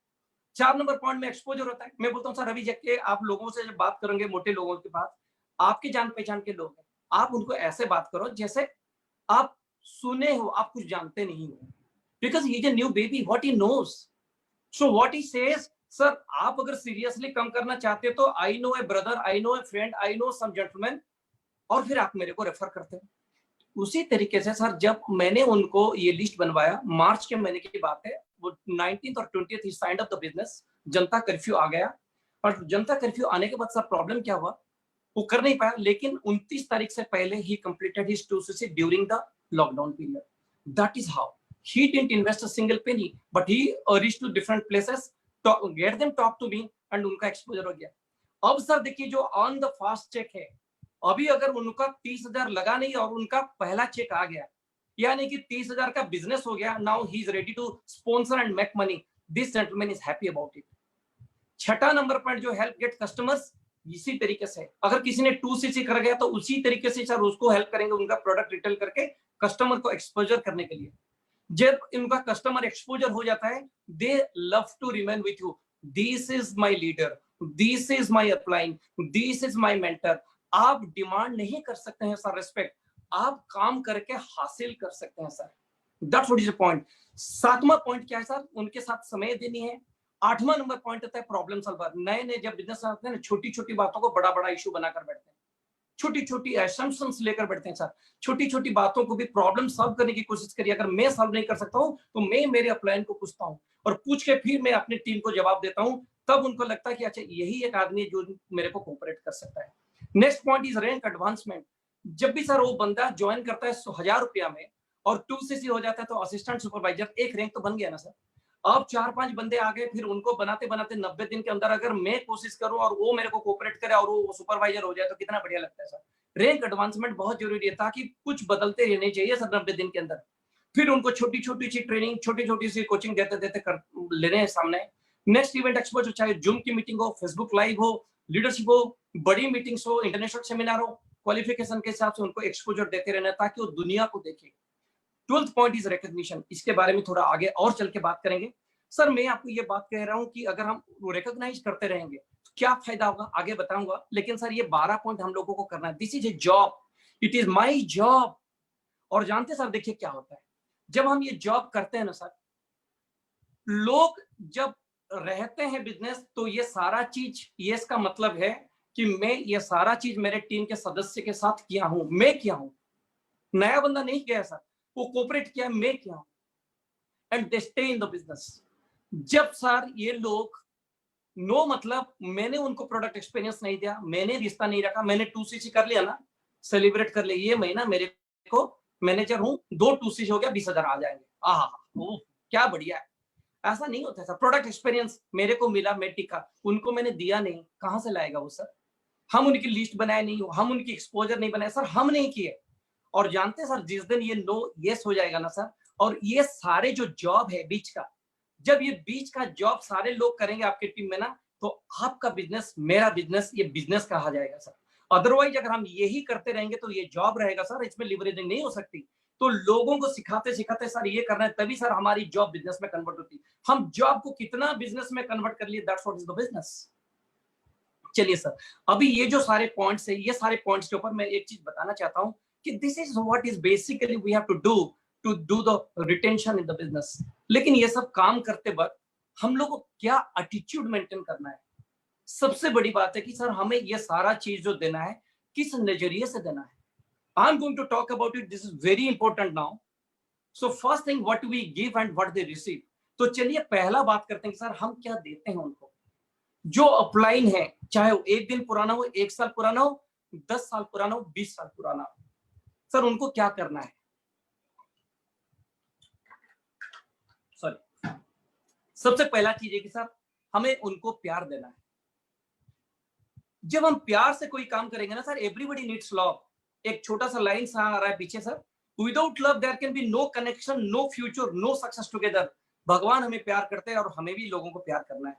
4 नंबर पॉइंट में एक्सपोजर होता है। मैं बोलता हूँ सर अभी जाके आप लोगों से जब बात करेंगे, मोटे लोगों के पास आपके जान पहचान के लोग हैं, आप उनको ऐसे बात करो जैसे आप सुने हो, आप कुछ जानते नहीं हो, because he is a new baby, what he knows, so what he says, sir आप अगर सीरियसली कम करना चाहते हो तो I know a brother, I know a friend, I know some gentleman, और फिर आप मेरे को रेफर करते हो। उसी तरीके से सर जब मैंने उनको ये लिस्ट बनवाया, मार्च के महीने की बात है, वो 19th और 20th he signed up the business, Janata curfew आ गया, और जनता कर्फ्यू आने के बाद सर प्रॉब्लम क्या हुआ, वो कर नहीं पाया, लेकिन 29 तारीख से पहले ही completed his 2cc during the lockdown period. That is how he didn't invest a single penny, but he reached to different places, get them talk to me, and उनका एक्सपोजर हो गया। अब सर देखिए जो ऑन द फास्ट चेक है, अभी अगर उनका 30,000 लगा नहीं और उनका पहला चेक आ गया, यानी कि 30,000 का बिजनेस हो गया, now he is ready to sponsor and make money, this gentleman is happy about it. छठा नंबर पॉइंट जो हेल्प गेट कस्टमर्स, इसी तरीके से अगर किसी ने 2cc कर गया तो उसी तरीके से सर उसको हेल्प करेंगे उनका प्रोडक्ट रिटेल करके कस्टमर को एक्सपोजर करने के लिए। जब इनका कस्टमर एक्सपोजर हो जाता है, they love to remain with you, this is my leader, this is my upline, this is my mentor. आप डिमांड नहीं कर सकते हैं सर रिस्पेक्ट, आप काम करके हासिल कर सकते हैं sir, that's what is the point. 7वां पॉइंट क्या है सर, उनके साथ समय देनी है। 8वां नंबर पॉइंट होता है प्रॉब्लम सॉल्वर। नए जब बिजनेस आते हैं ना, छोटी छोटी बातों को बड़ा बड़ा इशू बनाकर बैठते हैं, छोटी छोटी असम्पशंस लेकर बैठते हैं सर, छोटी छोटी बातों को भी प्रॉब्लम सॉल्व करने की कोशिश करिए। अगर मैं सॉल्व नहीं कर सकता हूँ तो मैं मेरे अपलाइन को पूछता हूँ, और पूछ के फिर मैं अपनी टीम को जवाब देता हूँ, तब उनको लगता है कि अच्छा यही एक आदमी है जो मेरे को कोऑपरेट कर सकता है। Next point is rank advancement. जब भी सर वो बंदा ज्वाइन करता है 1000 रुपया में और 2cc हो जाता है तो असिस्टेंट सुपरवाइजर, एक रैंक तो बन गया ना सर। अब 4-5 बंदे आ गए, फिर उनको बनाते बनाते 90 दिन के अंदर अगर मैं कोशिश करूं और वो मेरे को कोऑपरेट करे और वो सुपरवाइजर हो जाए तो कितना बढ़िया लगता है सर। रैंक एडवांसमेंट बहुत जरूरी है, ताकि कुछ बदलते रहने चाहिए सर 90 दिन के अंदर। फिर उनको छोटी छोटी सी ट्रेनिंग, छोटी छोटी सी कोचिंग देते देते कर लेने हैं सामने। नेक्स्ट इवेंट एक्सपोजर, चाहे जूम की मीटिंग हो, फेसबुक लाइव हो, लीडरशिप हो, बड़ी मीटिंग्स हो, इंटरनेशनल सेमिनार हो, क्वालिफिकेशन के हिसाब से उनको एक्सपोजर देते रहना ताकि वो दुनिया को देखे। 12th point is recognition. इसके बारे में थोड़ा आगे और चल के बात करेंगे सर। मैं आपको ये बात कह रहा हूँ कि अगर हम रिकॉग्नाइज करते रहेंगे तो क्या फायदा होगा, आगे बताऊंगा। लेकिन सर ये 12 पॉइंट हम लोगों को करना है। This is a job, it is my job. और जानते सर देखिए क्या होता है, जब हम ये जॉब करते हैं ना सर, लोग जब रहते हैं बिजनेस तो ये सारा चीज, ये इसका मतलब है कि मैं ये सारा चीज मेरे टीम के सदस्य के साथ किया हूं, मैं किया हूं। नया बंदा नहीं किया सर, वो कोऑपरेट किया, मैं किया हूं, and they stay in the business. जब सर ये लोग नो मतलब मैंने उनको प्रोडक्ट एक्सपीरियंस नहीं दिया, मैंने रिश्ता नहीं रखा, मैंने 2cc कर लिया ना, सेलिब्रेट कर लिया, ये महीना मेरे को मैनेजर हूं, 2 2cc हो गया, 20,000 आ जाएंगे, आहा क्या बढ़िया है। ऐसा नहीं होता सर। प्रोडक्ट एक्सपीरियंस मेरे को मिला, मैं टिका, उनको मैंने दिया नहीं, कहां से लाएगा वो सर। हम उनकी लिस्ट बनाए नहीं, हम उनकी एक्सपोजर नहीं बनाए सर, हम नहीं किए। और जानते सर जिस दिन ये नो यस हो जाएगा ना सर, और ये सारे जो जॉब है बीच का, जब ये बीच का जॉब सारे लोग करेंगे आपकी टीम में ना, तो आपका बिजनेस, मेरा बिजनेस, ये बिजनेस कहा जाएगा सर। अदरवाइज अगर हम यही करते रहेंगे तो ये जॉब रहेगा सर, इसमें लिवरेजिंग नहीं हो सकती। तो लोगों को सिखाते सिखाते सर ये करना है, तभी सर हमारी जॉब बिजनेस में कन्वर्ट होती है। हम जॉब को कितना बिजनेस में कन्वर्ट कर लिए, that's what is the business. चलिए सर, अभी ये जो सारे पॉइंट्स है, ये सारे पॉइंट्स के ऊपर मैं एक चीज बताना चाहता हूँ कि this is what is basically we have to do the retention in the business. लेकिन ये सब काम करते वक्त हम लोग को क्या एटीट्यूड मेंटेन करना है। सबसे बड़ी बात है कि सर हमें ये सारा चीज जो देना है, किस नजरिए से देना है। I am going to talk about it, this is very important now. So first thing, what we give and what they receive. तो चलिए पहला बात करते हैं कि सर हम क्या देते हैं उनको। जो अपलाइन है, चाहे वो 1 दिन पुराना हो, 1 साल पुराना हो, 10 साल पुराना हो, 20 साल पुराना हो, सर उनको क्या करना है? सॉरी, सबसे पहला चीज है कि सर हमें उनको प्यार देना है। जब हम प्यार से कोई काम करेंगे ना सर, एवरीबडी नीड्स लव। एक छोटा सा लाइन सा आ रहा है पीछे sir, without love there can be no connection, no future, no success together. भगवान हमें प्यार करते हैं और हमें भी लोगों को प्यार करना है।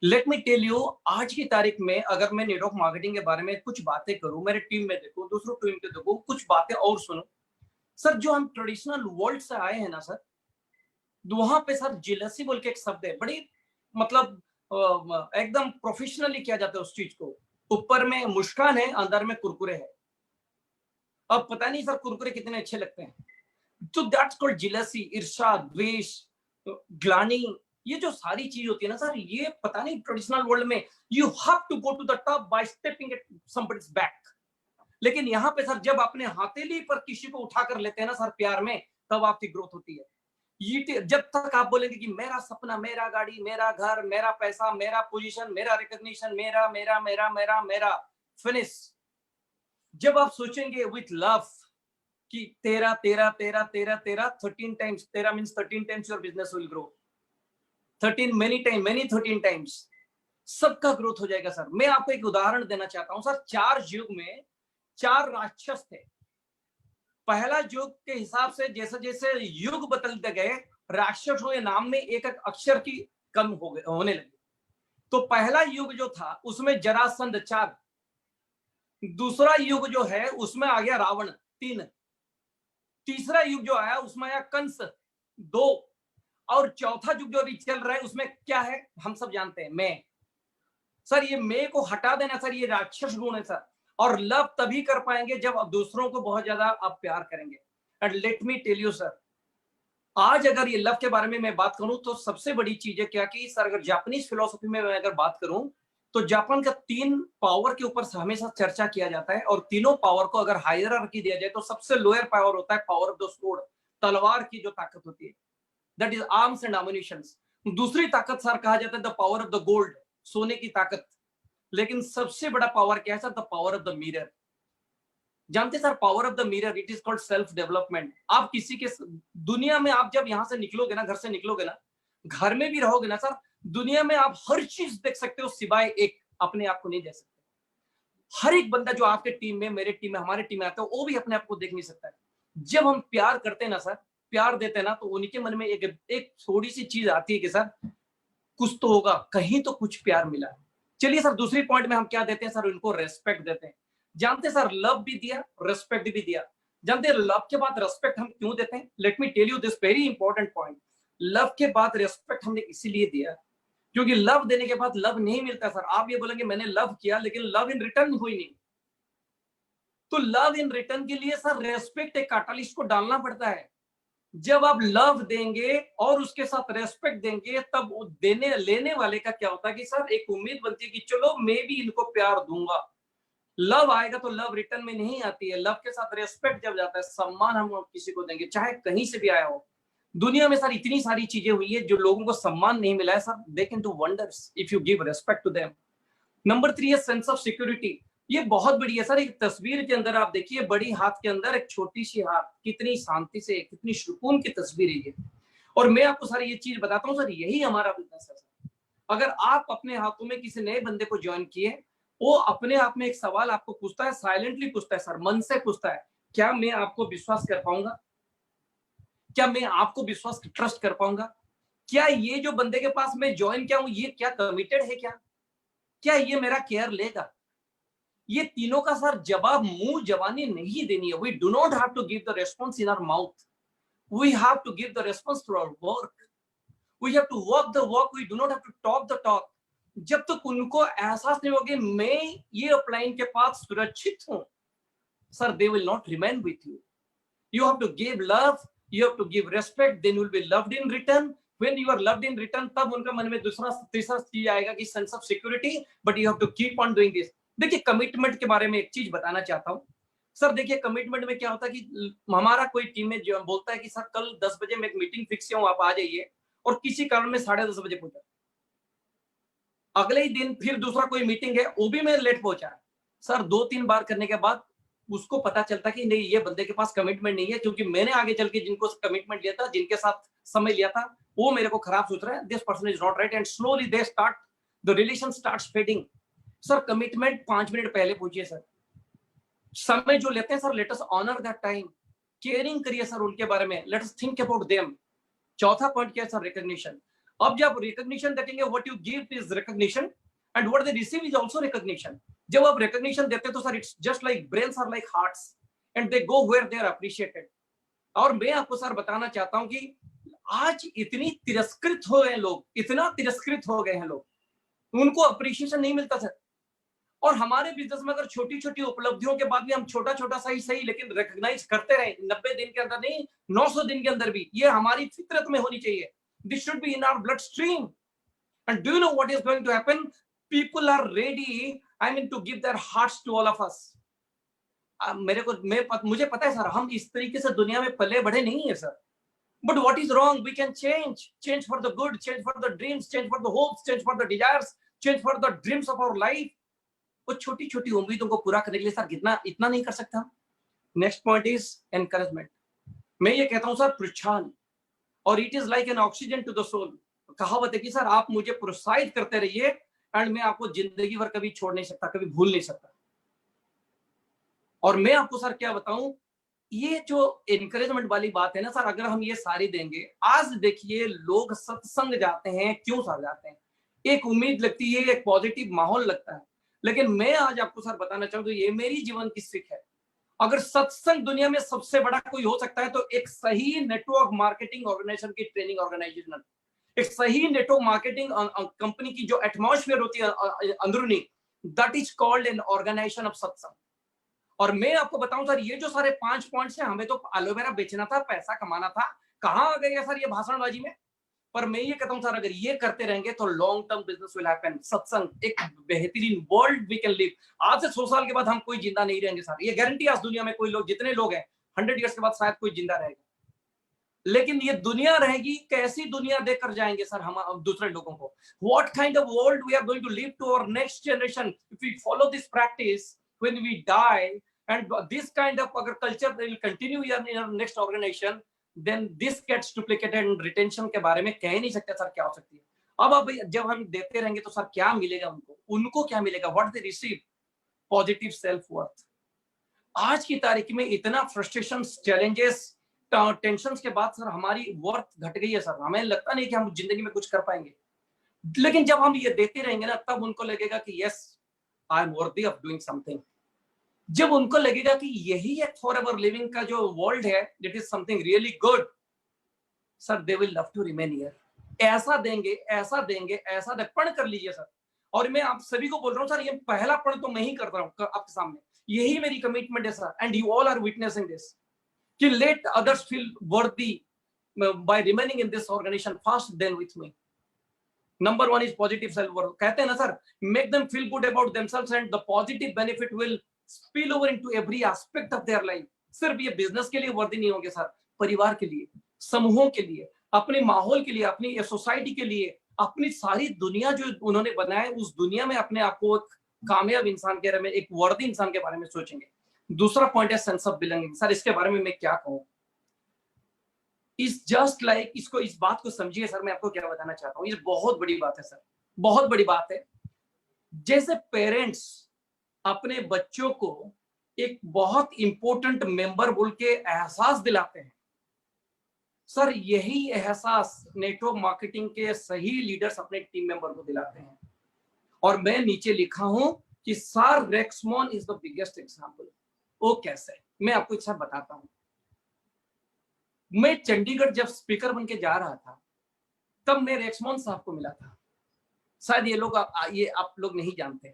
लेट मी टेल यू, आज की तारीख में अगर मैं नेटवर्क मार्केटिंग के बारे में कुछ बातें करूं, मेरे टीम में देखो, दूसरों टीम में देखो, कुछ बातें और सुनो सर, जो हम ट्रेडिशनल वर्ल्ड से आए हैं ना सर, वहां पे सर जेलसी बोल के एक शब्द है, बड़ी मतलब एकदम प्रोफेशनली किया जाता है उस चीज को। ऊपर में मुस्कान है, अंदर में कुरकुरे है। अब पता नहीं सर कुरकुरे कितने अच्छे लगते हैं। तो दैट्स कॉल्ड जेलसी, ईर्ष्या, द्वेष, ग्लानि। ये जो सारी चीज होती है ना सर, ये पता नहीं ट्रेडिशनल वर्ल्ड में you have to go to the top by stepping at somebody's back. लेकिन यहाँ पे सर जब अपने हथेली पर किसी को उठा कर लेते हैं ना सर प्यार में, तब आपकी ग्रोथ होती है। ये जब तक आप बोलेंगे कि मेरा सपना, मेरा गाड़ी, मेरा घर, मेरा पैसा, मेरा पोजीशन, मेरा रिकॉग्निशन, मेरा मेरा मेरा मेरा मेरा, फिनिश। जब आप सोचेंगे विथ लव कि तेरा तेरा तेरा तेरा तेरा 13 टाइम्स, तेरा means 13 times your business will grow. 13 many time, many 13 times, सबका ग्रोथ हो जाएगा सर। मैं आपको एक उदाहरण देना चाहता हूं सर। 4 युग में 4 राक्षस थे। पहला युग के हिसाब से जैसे जैसे युग बदलते गए, राक्षसों के नाम में एक एक अक्षर की कम होने लगी। तो पहला युग जो था उसमें जरासंध 4, दूसरा युग जो है उसमें आ गया रावण 3, तीसरा युग जो आया उसमें आया कंस 2, और चौथा युग जो अभी चल रहा है उसमें क्या है हम सब जानते हैं, मैं। सर ये मैं को हटा देना सर, ये राक्षस गुण है सर। और लव तभी कर पाएंगे जब आप दूसरों को बहुत ज्यादा आप प्यार करेंगे। And let me tell you sir, आज अगर ये लव के बारे में मैं बात करूं तो सबसे बड़ी चीज है क्या कि सर अगर जापानीज फिलोसफी में मैं अगर बात करूं तो जापान का 3 पावर के ऊपर हमेशा चर्चा किया जाता है। और तीनों पावर को अगर हायरार्की दिया जाए तो सबसे लोअर पावर होता है पावर ऑफ द स्वॉर्ड, तलवार की जो ताकत होती है, that is arms and ammunitions. दूसरी ताकत सर कहा जाता है the power of the gold, सोने की ताकत। लेकिन सबसे बड़ा पावर क्या है sir? The power of the mirror. जानते sir power of the mirror, it is called self development. आप किसी के दुनिया में आप जब यहां से निकलोगे ना, घर से निकलोगे ना, घर में भी रहोगे ना सर, दुनिया में आप हर चीज देख सकते हो सिवाय एक, अपने आप को नहीं देख सकते। हर एक बंदा जो आपके टीम में, मेरे टीम में, हमारे टीम में आता है, वो भी अपने आप को देख नहीं सकता है। जब हम प्यार करते हैं ना सर, प्यार देते हैं ना, तो उनके मन में एक थोड़ी सी चीज आती है कि सर कुछ तो होगा, कहीं तो कुछ प्यार मिला। चलिए सर दूसरी पॉइंट में हम क्या देते हैं सर? उनको रेस्पेक्ट देते हैं। जानते सर लव भी दिया, रेस्पेक्ट भी दिया। जानते हैं लव के बाद रेस्पेक्ट हम क्यों देते हैं? Let me tell you this very important point. Love के बाद रेस्पेक्ट हमने इसीलिए दिया क्योंकि लव देने के बाद लव नहीं मिलता सर। आप ये बोलेंगे मैंने लव किया लेकिन लव इन रिटर्न हुई नहीं। तो लव इन रिटर्न के लिए सर रेस्पेक्ट एक कैटलिस्ट को डालना पड़ता है। जब आप लव देंगे और उसके साथ रेस्पेक्ट देंगे, तब देने लेने वाले का क्या होता है कि सर एक उम्मीद बनती है कि चलो मैं भी इनको प्यार दूंगा। लव आएगा तो लव रिटर्न में नहीं आती है। लव के साथ रेस्पेक्ट जब जाता है, सम्मान हम किसी को देंगे चाहे कहीं से भी आया हो। दुनिया में सर इतनी सारी चीजें हुई है जो लोगों को सम्मान नहीं मिला है sir, they can do wonders if you give respect to them. Number 3 है सेंस ऑफ सिक्योरिटी। ये बहुत बड़ी है सर। एक तस्वीर के अंदर आप देखिए, बड़ी हाथ के अंदर एक छोटी सी हाथ, कितनी शांति से, कितनी सुकून की तस्वीर है ये। और मैं आपको सर ये चीज बताता हूँ सर, यही हमारा बिजनेस है सर। अगर आप अपने हाथों में किसी नए बंदे को ज्वाइन किए, वो अपने आप में एक सवाल आपको पूछता है, साइलेंटली पूछता है सर, मन से पूछता है, क्या मैं आपको विश्वास कर पाऊंगा? क्या मैं आपको विश्वास ट्रस्ट कर पाऊंगा? क्या ये जो बंदे के पास मैं ज्वाइन किया हूं, ये क्या कमिटेड है? क्या ये मेरा केयर लेगा? ये तीनों का सर जवाब मुंह जवानी नहीं देनी है। We do not have to give the response in our mouth, we have to give the response through our work. We have to walk the walk, we do not have to talk the talk. जब तक उनको एहसास नहीं होगा मैं ये upline के पास सुरक्षित हूं sir, they will not remain with you. You have to give love, you have to give respect, then you will be loved in return. When you are loved in return, तब उनका मन में दूसरा तीसरा चीज आएगा कि sense of security, but you have to keep on doing this. देखिए कमिटमेंट के बारे में एक चीज बताना चाहता हूँ सर। देखिए कमिटमेंट में क्या होता है कि हमारा कोई टीम में जो बोलता है कि सर कल 10 बजे में एक मीटिंग फिक्स किया हूँ, आप आ जाइए, और किसी कारण में 10:30 बजे पहुंचा। अगले ही दिन फिर दूसरा कोई मीटिंग है, वो भी मैं लेट पहुंचा। सर 2-3 बार करने के बाद उसको पता चलता कि नहीं, ये बंदे के पास कमिटमेंट नहीं है, क्योंकि मैंने आगे चल के जिनको कमिटमेंट लिया था, जिनके साथ समय लिया था, वो मेरे को खराब सोच रहे हैं, this person is not right, and slowly they start the relation starts fading. Sir commitment 5 minute पहले पूछिए सर, समय जो लेते हैं sir, let us honour that time, caring करिए सर उनके बारे में, let us think about them. चौथा पॉइंट क्या है सर, रिकॉग्निशन। अब जब रिकॉग्निशन देखेंगे, what you give is recognition and what they receive is also recognition. जब आप रिकॉग्निशन देते हैं तो sir it's just like brains are like hearts and they go where they are appreciated. और मैं आपको सर बताना चाहता हूं कि आज इतनी तिरस्कृत हो गए लोग, इतना तिरस्कृत हो गए हैं लोग, उनको अप्रिशिएशन नहीं मिलता सर। और हमारे बिजनेस में अगर छोटी छोटी उपलब्धियों के बाद भी हम छोटा छोटा सही लेकिन रिकॉग्नाइज करते रहे, 90 दिन के अंदर नहीं, 900 दिन के अंदर भी, ये हमारी फितरत में होनी चाहिए। This should be in our blood stream. And do you know what is going to happen? People are ready, I mean, to give their hearts to all of us. मुझे पता है सर, हम इस तरीके से दुनिया में पले बढ़े नहीं है sir, but what is wrong, we can change for the good, change for the dreams, change for the hopes, change for the desires, change for the dreams of our life. वो छोटी छोटी उम्मीदों को पूरा करने के लिए सर इतना नहीं कर सकता। Next point is encouragement. मैं ये कहता हूं सर, प्रोत्साहन, और it is like an oxygen to the soul. कहावत है कि सर आप मुझे प्रोत्साहित करते रहिए एंड मैं आपको जिंदगी भर कभी छोड़ नहीं सकता, कभी भूल नहीं सकता। और मैं आपको सर क्या बताऊं, ये जो एनकरेजमेंट वाली बात है ना सर, अगर हम ये सारी देंगे, आज देखिए लोग सत्संग जाते हैं, क्यों सर जाते हैं? एक उम्मीद लगती है, एक पॉजिटिव माहौल लगता है। लेकिन मैं आज आपको सर बताना चाहूंगा, ये मेरी जीवन की सीख है। अगर सत्संग दुनिया में सबसे बड़ा कोई हो सकता है तो एक सही नेटवर्क मार्केटिंग ऑर्गेनाइजेशन की ट्रेनिंग ऑर्गेनाइजेशन, एक सही नेटवर्क मार्केटिंग कंपनी की जो एटमॉस्फेयर होती है अंदरूनी, that is called an organisation of satsang. और मैं आपको बताऊं सर, ये जो सारे 5 पॉइंट्स हैं, हमें तो एलोवेरा बेचना था, पैसा कमाना था, कहां आ गए सर ये भाषणबाजी में? पर मैं ये कहता हूं सर, अगर ये करते रहेंगे तो long term business will happen. सत्संग एक बेहतरीन वर्ल्ड वी कैन लिव। आज से 100 साल के बाद हम कोई जिंदा नहीं रहेंगे सर, ये गारंटी। आज दुनिया में कोई लोग, जितने लोग हैं, 100 ईयर्स के बाद शायद कोई जिंदा रहेगा, लेकिन ये दुनिया रहेगी, कैसी दुनिया देकर जाएंगे सर हम दूसरे लोगों को? What kind of world we are going to live to our next generation if we follow this practice when we die, and this kind of अगर culture will continue in our next organisation, then this gets duplicated and retention के बारे में कह ही नहीं सकते sir क्या हो सकती है। अब जब हम देते रहेंगे तो सर क्या मिलेगा उनको क्या मिलेगा? What they receive? Positive self worth. आज की तारीख में इतना फ्रस्ट्रेशन, चैलेंजेस, टेंशन के बाद सर हमारी वर्थ घट गई है सर। हमें लगता नहीं कि हम जिंदगी में कुछ कर पाएंगे, लेकिन जब हम ये देते रहेंगे ना, तब उनको लगेगा कि yes, I am worthy of doing something. जब उनको लगेगा कि यही एक फॉरएवर लिविंग का जो वर्ल्ड है, it is something really good, sir they will love to remain here. ऐसा देंगे, ऐसा देंगे, ऐसा दे। पण कर लीजिए सर। और मैं आप सभी को बोल रहा हूं सर, ये पहला पण तो मैं ही कर रहा हूं आपके सामने, यही मेरी कमिटमेंट है sir, and you all are witnessing this, कि let others feel worthy by remaining in this organisation fast than with me. Number 1 is positive self worth. कहते हैं ना sir, make them feel good about themselves and the positive benefit will spill over into every aspect of their life। सिर्फ ये business के लिए वर्दी नहीं होंगे सर, परिवार के लिए, समूहों के लिए, अपने माहौल के लिए, अपनी सोसाइटी के लिए, अपनी सारी दुनिया जो उन्होंने बनाया, उस दुनिया में अपने आप को एक कामयाब इंसान के बारे में, एक वर्दी इंसान के बारे में सोचेंगे। दूसरा पॉइंट है सेंस ऑफ बिलोंगिंग। सर इसके बारे में मैं क्या कहूं? इस जस्ट लाइक, इसको, इस बात को समझिए सर, मैं आपको क्या बताना चाहता हूं। ये बहुत बड़ी बात है सर, बहुत बड़ी बात है। जैसे पेरेंट्स अपने बच्चों को एक बहुत इंपॉर्टेंट मेंबर बोल के एहसास दिलाते हैं, सर यही एहसास नेटवर्क मार्केटिंग के सही लीडर्स अपने टीम मेंबर को दिलाते हैं। और मैं नीचे लिखा हूं कि sir Rexmon is the biggest example. वो कैसे? मैं आपको एक साथ बताता हूं। मैं चंडीगढ़ जब स्पीकर बन के जा रहा था, तब मैं रेक्समॉन साहब को मिला था। शायद ये आप लोग नहीं जानते।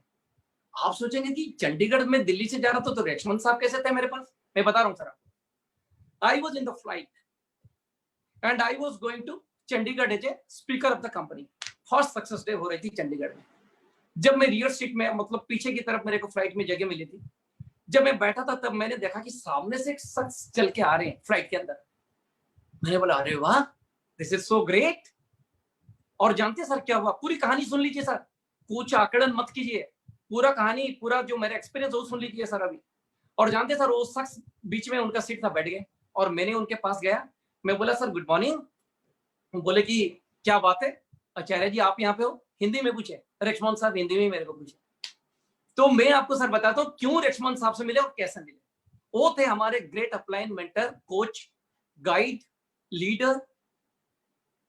आप सोचेंगे कि चंडीगढ़ में दिल्ली से जा रहा था तो रेक्समॉन साहब कैसे थे मेरे पास? मैं बता रहा हूं सर आपको। I was in the flight and I was going to Chandigarh as a speaker of the company. First success day हो रही थी चंडीगढ़ में। जब मैं रियर सीट में, मतलब पीछे की तरफ मेरे को फ्लाइट में जगह मिली थी, जब मैं बैठा था तब मैंने देखा कि सामने से एक शख्स चल के आ रहे हैं फ्लाइट के अंदर। मैंने बोला अरे वाह, दिस इज सो ग्रेट। और जानते सर क्या हुआ? पूरी कहानी सुन लीजिए सर, कुछ आकलन मत कीजिए। पूरा कहानी, पूरा जो मेरा एक्सपीरियंस वो सुन लीजिए सर अभी। और जानते सर, वो शख्स बीच में उनका सीट था, बैठ गए और मैंने उनके पास गया। मैं बोला सर गुड मॉर्निंग। बोले कि क्या बात है आचार्य जी, आप यहाँ पे हो? हिंदी में पूछे, रेक्समोहन साहब हिंदी में मेरे को पूछे। तो मैं आपको सर बताता हूँ क्यों रेक्समोहन साहब से मिले और कैसे मिले। वो थे हमारे great upline mentor, coach, guide, leader,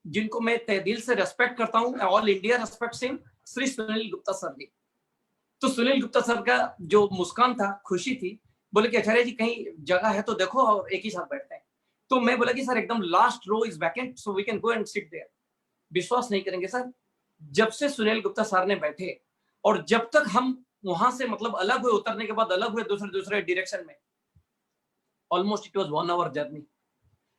जिनको मैं तहे दिल से रेस्पेक्ट करता हूँ। All India respect Singh, Shri Sunil Gupta sir ji. तो सुनील गुप्ता सर का जो मुस्कान था, खुशी थी। बोले कि आचार्य जी कहीं जगह है तो देखो और एक ही साथ बैठते हैं। तो मैं बोला कि सर एकदम last row is vacant, so we can go and sit there. विश्वास नहीं करेंगे सर, जब से सुनील गुप्ता सर ने बैठे और जब तक हम वहां से मतलब अलग हुए, उतरने के बाद अलग हुए दूसरे डायरेक्शन में, almost it was 1 hour journey.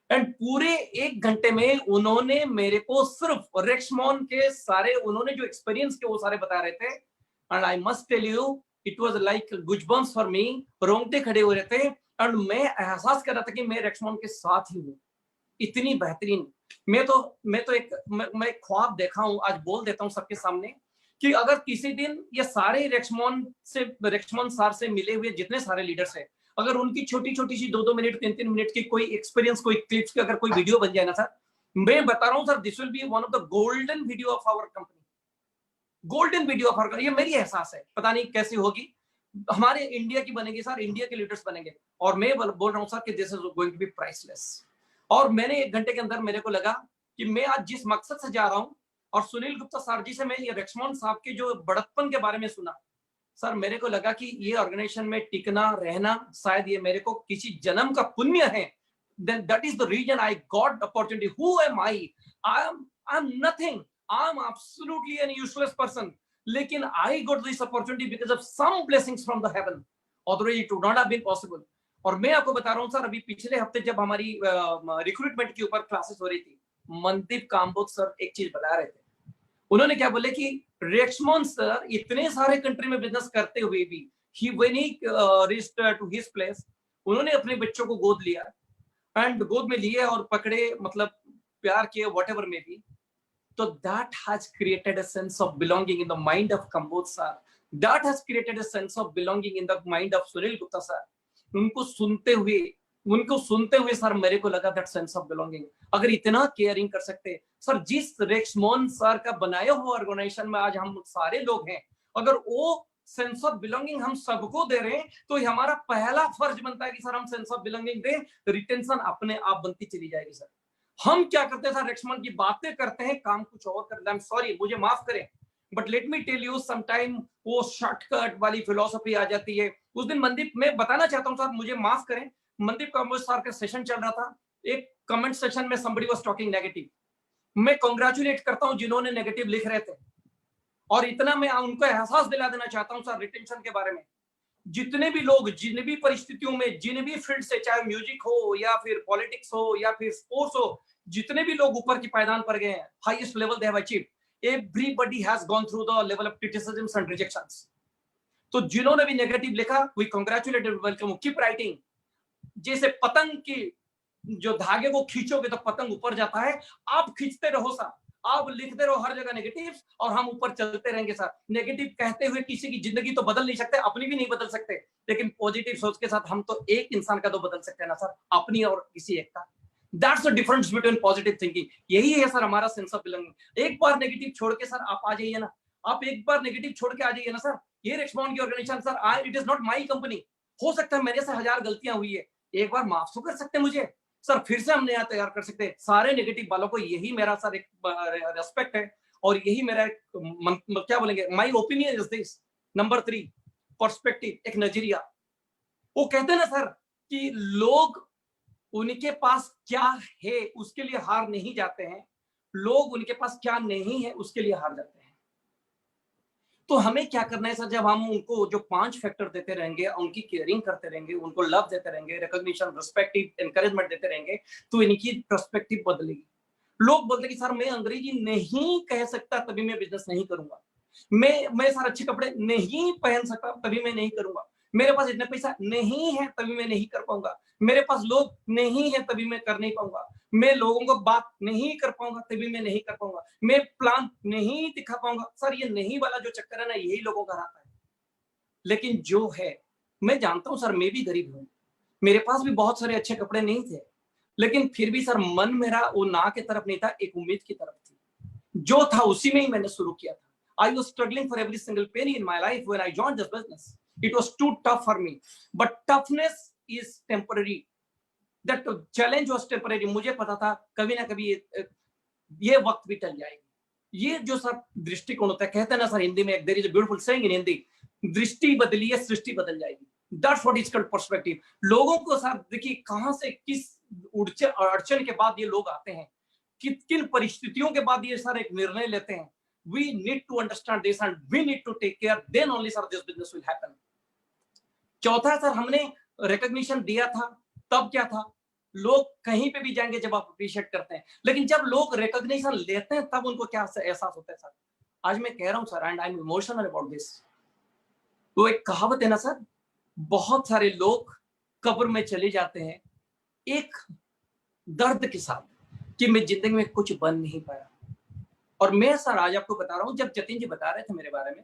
And पूरे 1 घंटे में उन्होंने मेरे को सिर्फ रेक्समोहन के सारे, उन्होंने जो एक्सपीरियंस के वो सारे बता रहे थे। And I must tell you, it was like goosebumps for me, रोंगटे खड़े हो रहे थे। एंड मैं एहसास कर रहा था कि मैं रेक्समोहन के साथ ही हूँ। इतनी बेहतरीन, मैं तो एक ख्वाब देखा हूँ, आज बोल देता हूँ सबके सामने, कि अगर किसी दिन ये सारे रेक्समोहन सर से मिले हुए जितने सारे लीडर्स हैं, अगर उनकी छोटी छोटी सी 2-2 मिनट 3-3 मिनट की कोई एक्सपीरियंस, कोई क्लिप्स की अगर कोई वीडियो बन जाए ना सर, मैं बता रहा हूँ sir, this will be one of the golden video of our company, golden video of our. ये मेरी एहसास है, पता नहीं कैसी होगी, हमारे इंडिया की बनेगी सर, इंडिया के लीडर्स बनेंगे। और मैं बोल रहा हूँ सर कि this is going to be priceless. और मैंने 1 घंटे के अंदर मेरे को लगा कि मैं आज जिस मकसद से जा रहा हूँ, और सुनील गुप्ता सर जी से मैं ये रेक्समोहन साहब के जो बड़प्पन के बारे में सुना सर, मेरे को लगा कि ये ऑर्गेनाइजेशन में टिकना रहना शायद ये मेरे को किसी जन्म का पुण्य है। Then that is the reason I got the opportunity. Who am I? I'm nothing. I'm absolutely an useless person. लेकिन I got this opportunity because of some blessings from the heaven. Otherwise it would not have been possible. और मैं आपको बता रहा हूँ sir, अभी पिछले हफ्ते जब हमारी रिक्रूटमेंट के ऊपर क्लासेस हो रही थी, मनदीप काम्बोज सर एक चीज बता रहे थे। उन्होंने क्या बोले कि रेक्समोहन सर इतने सारे कंट्री में बिजनेस करते हुए भी, when he reached to his place, उन्होंने अपने बच्चों को गोद लिया एंड गोद में लिए और पकड़े, मतलब प्यार किए, whatever may be. तो that has created a sense of belonging in the mind of Kamboj sir. That has created a sense of belonging in the mind of Sunil Gupta sir. उनको सुनते हुए सर मेरे को लगा that sense of belonging. अगर इतना caring कर सकते सर, जिस रेक्समोहन सर का बनाया हुआ ऑर्गेनाइजेशन में आज हम सारे लोग हैं, अगर वो सेंस ऑफ बिलोंगिंग हम सबको दे रहे हैं, तो हमारा पहला फर्ज बनता है कि सर हम सेंस ऑफ बिलोंगिंग दें, रिटेंशन अपने आप बनती चली जाएगी सर। हम क्या करते हैं सर, रेक्समोहन की बातें करते हैं, काम कुछ और करते हैं। आई एम सॉरी, मुझे माफ करें, but let me tell you, sometime वो शॉर्टकट वाली फिलोसफी आ जाती है। उस दिन मनदीप, मैं बताना चाहता हूँ सर, मुझे माफ करें, मनदीप काम्बोज सर का सेशन चल रहा था, एक कमेंट सेशन में somebody was talking negative। मैं कांग्रेचुलेट करता हूं जिन्होंने नेगेटिव लिख रहे थे, और इतना मैं उनको एहसास दिला देना चाहता हूं सर रिटेंशन के बारे में। जितने भी लोग जिन भी परिस्थितियों में, जिन भी फील्ड से, चाहे म्यूजिक हो या फिर पॉलिटिक्स हो या फिर स्पोर्ट्स हो, जितने भी लोग ऊपर की पायदान पर गए हैं, highest level they have achieved, everybody has gone through the level of criticisms and rejections. तो जिन्होंने भी नेगेटिव लिखा, we congratulate, welcome, keep writing. जैसे पतंग की जो धागे को खींचोगे तो पतंग ऊपर जाता है, आप खींचते रहो सर, आप लिखते रहो हर जगह नेगेटिव, और हम ऊपर चलते रहेंगे सर। नेगेटिव कहते हुए किसी की जिंदगी तो बदल नहीं सकते, अपनी भी नहीं बदल सकते, लेकिन पॉजिटिव सोच के साथ हम तो एक इंसान का तो बदल सकते हैं ना सर, अपनी और किसी एक का। That's the difference between positive thinking. यही है सर हमारा सेंस ऑफ बिलोंगिंग। एक बार नेगेटिव छोड़ के सर आप आ जाइए ना, आप एक बार नेगेटिव छोड़ के आ जाइए ना सर। ये रेक्समोहन की organisation sir, it is not my company. हो सकता है मेरे से 1000 गलतियां हुई है, एक बार माफ तो कर सकते हैं मुझे सर, फिर से हम नया तैयार कर सकते हैं। सारे नेगेटिव वालों को यही मेरा सर एक रेस्पेक्ट है, और यही मेरा क्या बोलेंगे, my opinion is this. Number 3, perspective, एक नजरिया। वो कहते हैं ना सर कि लोग उनके पास क्या है उसके लिए हार नहीं जाते हैं, लोग उनके पास क्या नहीं है उसके लिए हार जाते हैं। तो हमें क्या करना है सर, जब हम उनको जो 5 फैक्टर देते रहेंगे, उनकी केयरिंग करते रहेंगे, उनको लव देते रहेंगे, रिकॉग्निशन, रिस्पेक्टिव, एनकरेजमेंट देते रहेंगे, तो इनकी पर्सपेक्टिव बदलेगी। लोग बोलते हैं कि सर मैं अंग्रेजी नहीं कह सकता तभी मैं बिजनेस नहीं करूंगा, मैं सर अच्छे कपड़े नहीं पहन सकता तभी मैं नहीं करूंगा, मेरे पास इतना पैसा नहीं है तभी मैं नहीं कर पाऊंगा, मेरे पास लोग नहीं है तभी मैं कर नहीं पाऊंगा, मैं लोगों को बात नहीं कर पाऊंगा तभी मैं नहीं कर पाऊंगा, मैं प्लान नहीं दिखा पाऊंगा। सर ये नहीं वाला जो चक्कर है ना, यही लोगों का रहता है। लेकिन जो है, मैं जानता हूं सर, मैं भी गरीब हूं, मेरे पास भी बहुत सारे अच्छे कपड़े नहीं थे, लेकिन फिर भी सर मन मेरा वो ना की तरफ नहीं था, एक उम्मीद की तरफ थी। जो था उसी में ही मैंने शुरू किया था। I was struggling for every single penny in my life when I joined this business. It was too tough for me, but toughness is temporary. That challenge was temporary. मुझे पता था कभी ना कभी ये वक्त भी टल जाएगी। ये जो सर दृष्टिकोण होता है, कहते हैं ना सर हिंदी में, एक there is a beautiful saying in Hindi, दृष्टि बदलिए सृष्टि बदल जाएगी। That's what is called perspective. लोगों को सर देखिए कहां से किस अड़चन के बाद ये लोग आते हैं, किन परिस्थितियों के बाद ये सर एक निर्णय लेते हैं। We need to understand this and we need to take care. Then only sir this business will happen. चौथा सर, हमने रिकॉग्निशन दिया था, तब क्या था, लोग कहीं पे भी जाएंगे जब आप अप्रिशिएट करते हैं, लेकिन जब लोग रिकॉग्निशन लेते हैं तब उनको क्या एहसास होता है सर। आज मैं कह रहा हूं sir, and I am emotional about this. तो एक कहावत है ना सर, बहुत सारे लोग कब्र में चले जाते हैं एक दर्द के साथ कि मैं जिंदगी में कुछ बन नहीं पाया। और मैं सर आज आपको बता रहा हूं, जब जतिन जी बता रहे थे मेरे बारे में,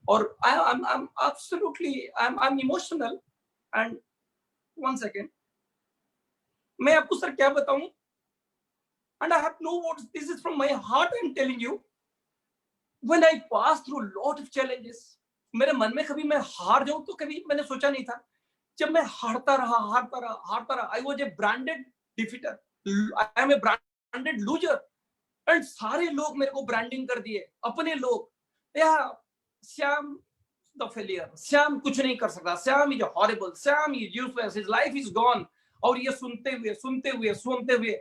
और I'm absolutely I'm emotional and one second, मैं आपको सर क्या बताऊं, and I have no words, this is from my heart I'm telling you, when I passed through lot of challenges, मेरे मन में कभी मैं हार जाऊं तो कभी मैंने सोचा नहीं था। जब मैं हारता रहा, I was a branded defeater, I am a branded loser, and सारे लोग मेरे को ब्रांडिंग कर दिए, अपने लोग, या श्याम द फेलियर, श्याम कुछ नहीं कर सकता, Shyam is horrible, Shyam is useless, his life is gone. और ये सुनते हुए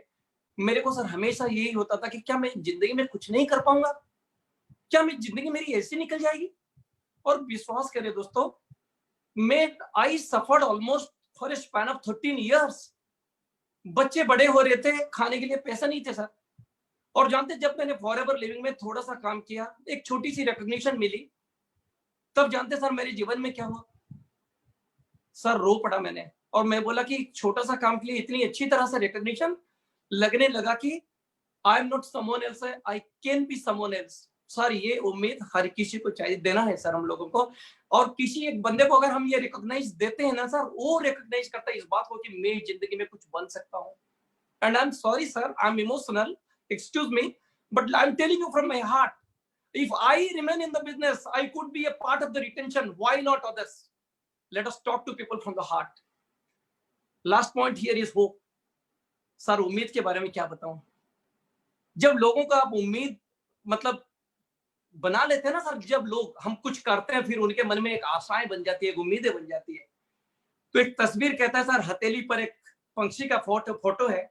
मेरे को सर हमेशा यही होता था कि क्या मैं जिंदगी में कुछ नहीं कर पाऊंगा, क्या मैं जिंदगी मेरी ऐसी निकल जाएगी। और विश्वास करें दोस्तों, मैं I suffered almost for a span of 13 years। बच्चे बड़े हो रहे थे, खाने के लिए पैसा नहीं थे सर। और जानते, जब मैंने फॉरएवर लिविंग में थोड़ा सा काम किया, एक छोटी सी रिकॉग्निशन मिली, तब जानते सर मेरे जीवन में क्या हुआ, सर रो पड़ा मैंने। और मैं बोला कि छोटा सा काम के लिए इतनी अच्छी तरह से रिकॉग्निशन, लगने लगा कि आई am not someone else, I can be someone else. Sir ये उम्मीद हर किसी को चाहिए, देना है सर हम लोगों को। और किसी एक बंदे को अगर हम ये रिकॉग्नाइज देते हैं ना सर, वो रिकॉग्नाइज करता है इस बात को कि मैं जिंदगी में कुछ बन सकता हूँ। And I am sorry sir, I am emotional, excuse me, but I'm telling you from my heart, if I remain in the business, I could be a part of the retention. Why not others? Let us talk to people from the heart. Last point here is hope. Sir उम्मीद के बारे में क्या बताऊं, जब लोगों का आप उम्मीद मतलब बना लेते हैं ना सर, जब लोग हम कुछ करते हैं फिर उनके मन में एक आशाएं बन जाती है, एक उम्मीदें बन जाती है। तो एक तस्वीर कहता है सर, हथेली पर एक पंछी का फोटो है।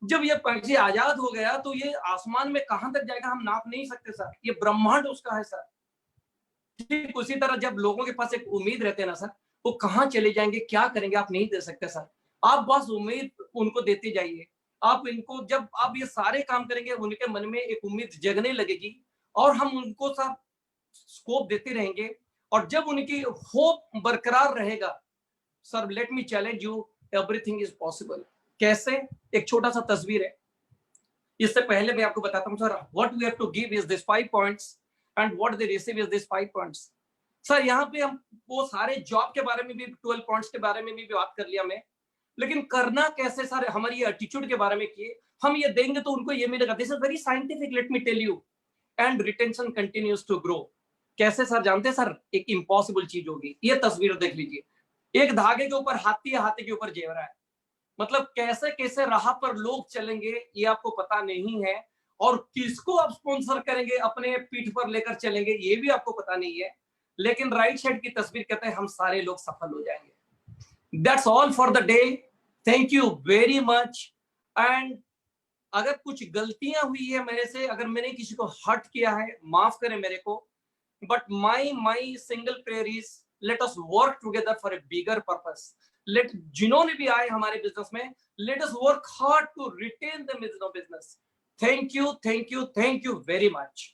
जब ये पंछी आजाद हो गया तो ये आसमान में कहां तक जाएगा हम नाप नहीं सकते सर, ये ब्रह्मांड उसका है सर। ठीक उसी तरह जब लोगों के पास एक उम्मीद रहते हैं ना सर, वो कहां चले जाएंगे, क्या करेंगे, आप नहीं दे सकते सर। आप बस उम्मीद उनको देते जाइए। आप इनको, जब आप ये सारे काम करेंगे, उनके मन में एक उम्मीद जगने लगेगी और हम उनको सब स्कोप देते रहेंगे। और जब उनकी होप बरकरार रहेगा sir, let me challenge you, everything is possible. कैसे? एक छोटा सा तस्वीर है। इससे पहले मैं आपको बताता हूं sir, what we have to give is this 5 points and what they receive is this 5 points। Sir यहाँ पे हम वो सारे जॉब के बारे में भी 12 points के बारे में भी बात कर लिया मैं, लेकिन करना कैसे सर, हमारी एटीट्यूड के बारे में किए। हम ये देंगे तो उनको ये मिलेगा। This is very scientific, let me tell you. And retention continues to grow. कैसे सर जानते हैं सर, एक इम्पॉसिबल चीज होगी। ये तस्वीर देख लीजिए, एक धागे के ऊपर हाथी है, हाथी के ऊपर जेवरा है। मतलब कैसे कैसे राह पर लोग चलेंगे ये आपको पता नहीं है, और किसको आप स्पॉन्सर करेंगे, अपने पीठ पर लेकर चलेंगे ये भी आपको पता नहीं है। लेकिन राइट साइड की तस्वीर कहते हैं हम सारे लोग सफल हो जाएंगे। That's all for the day. Thank you very much. And अगर कुछ गलतियां हुई है मेरे से, अगर मैंने किसी को हर्ट किया है, माफ करें मेरे को। But my single prayer is, let us work together for a bigger purpose. जिन्होंने भी आए हमारे बिजनेस में, let us work hard to retain the business. Thank you very much.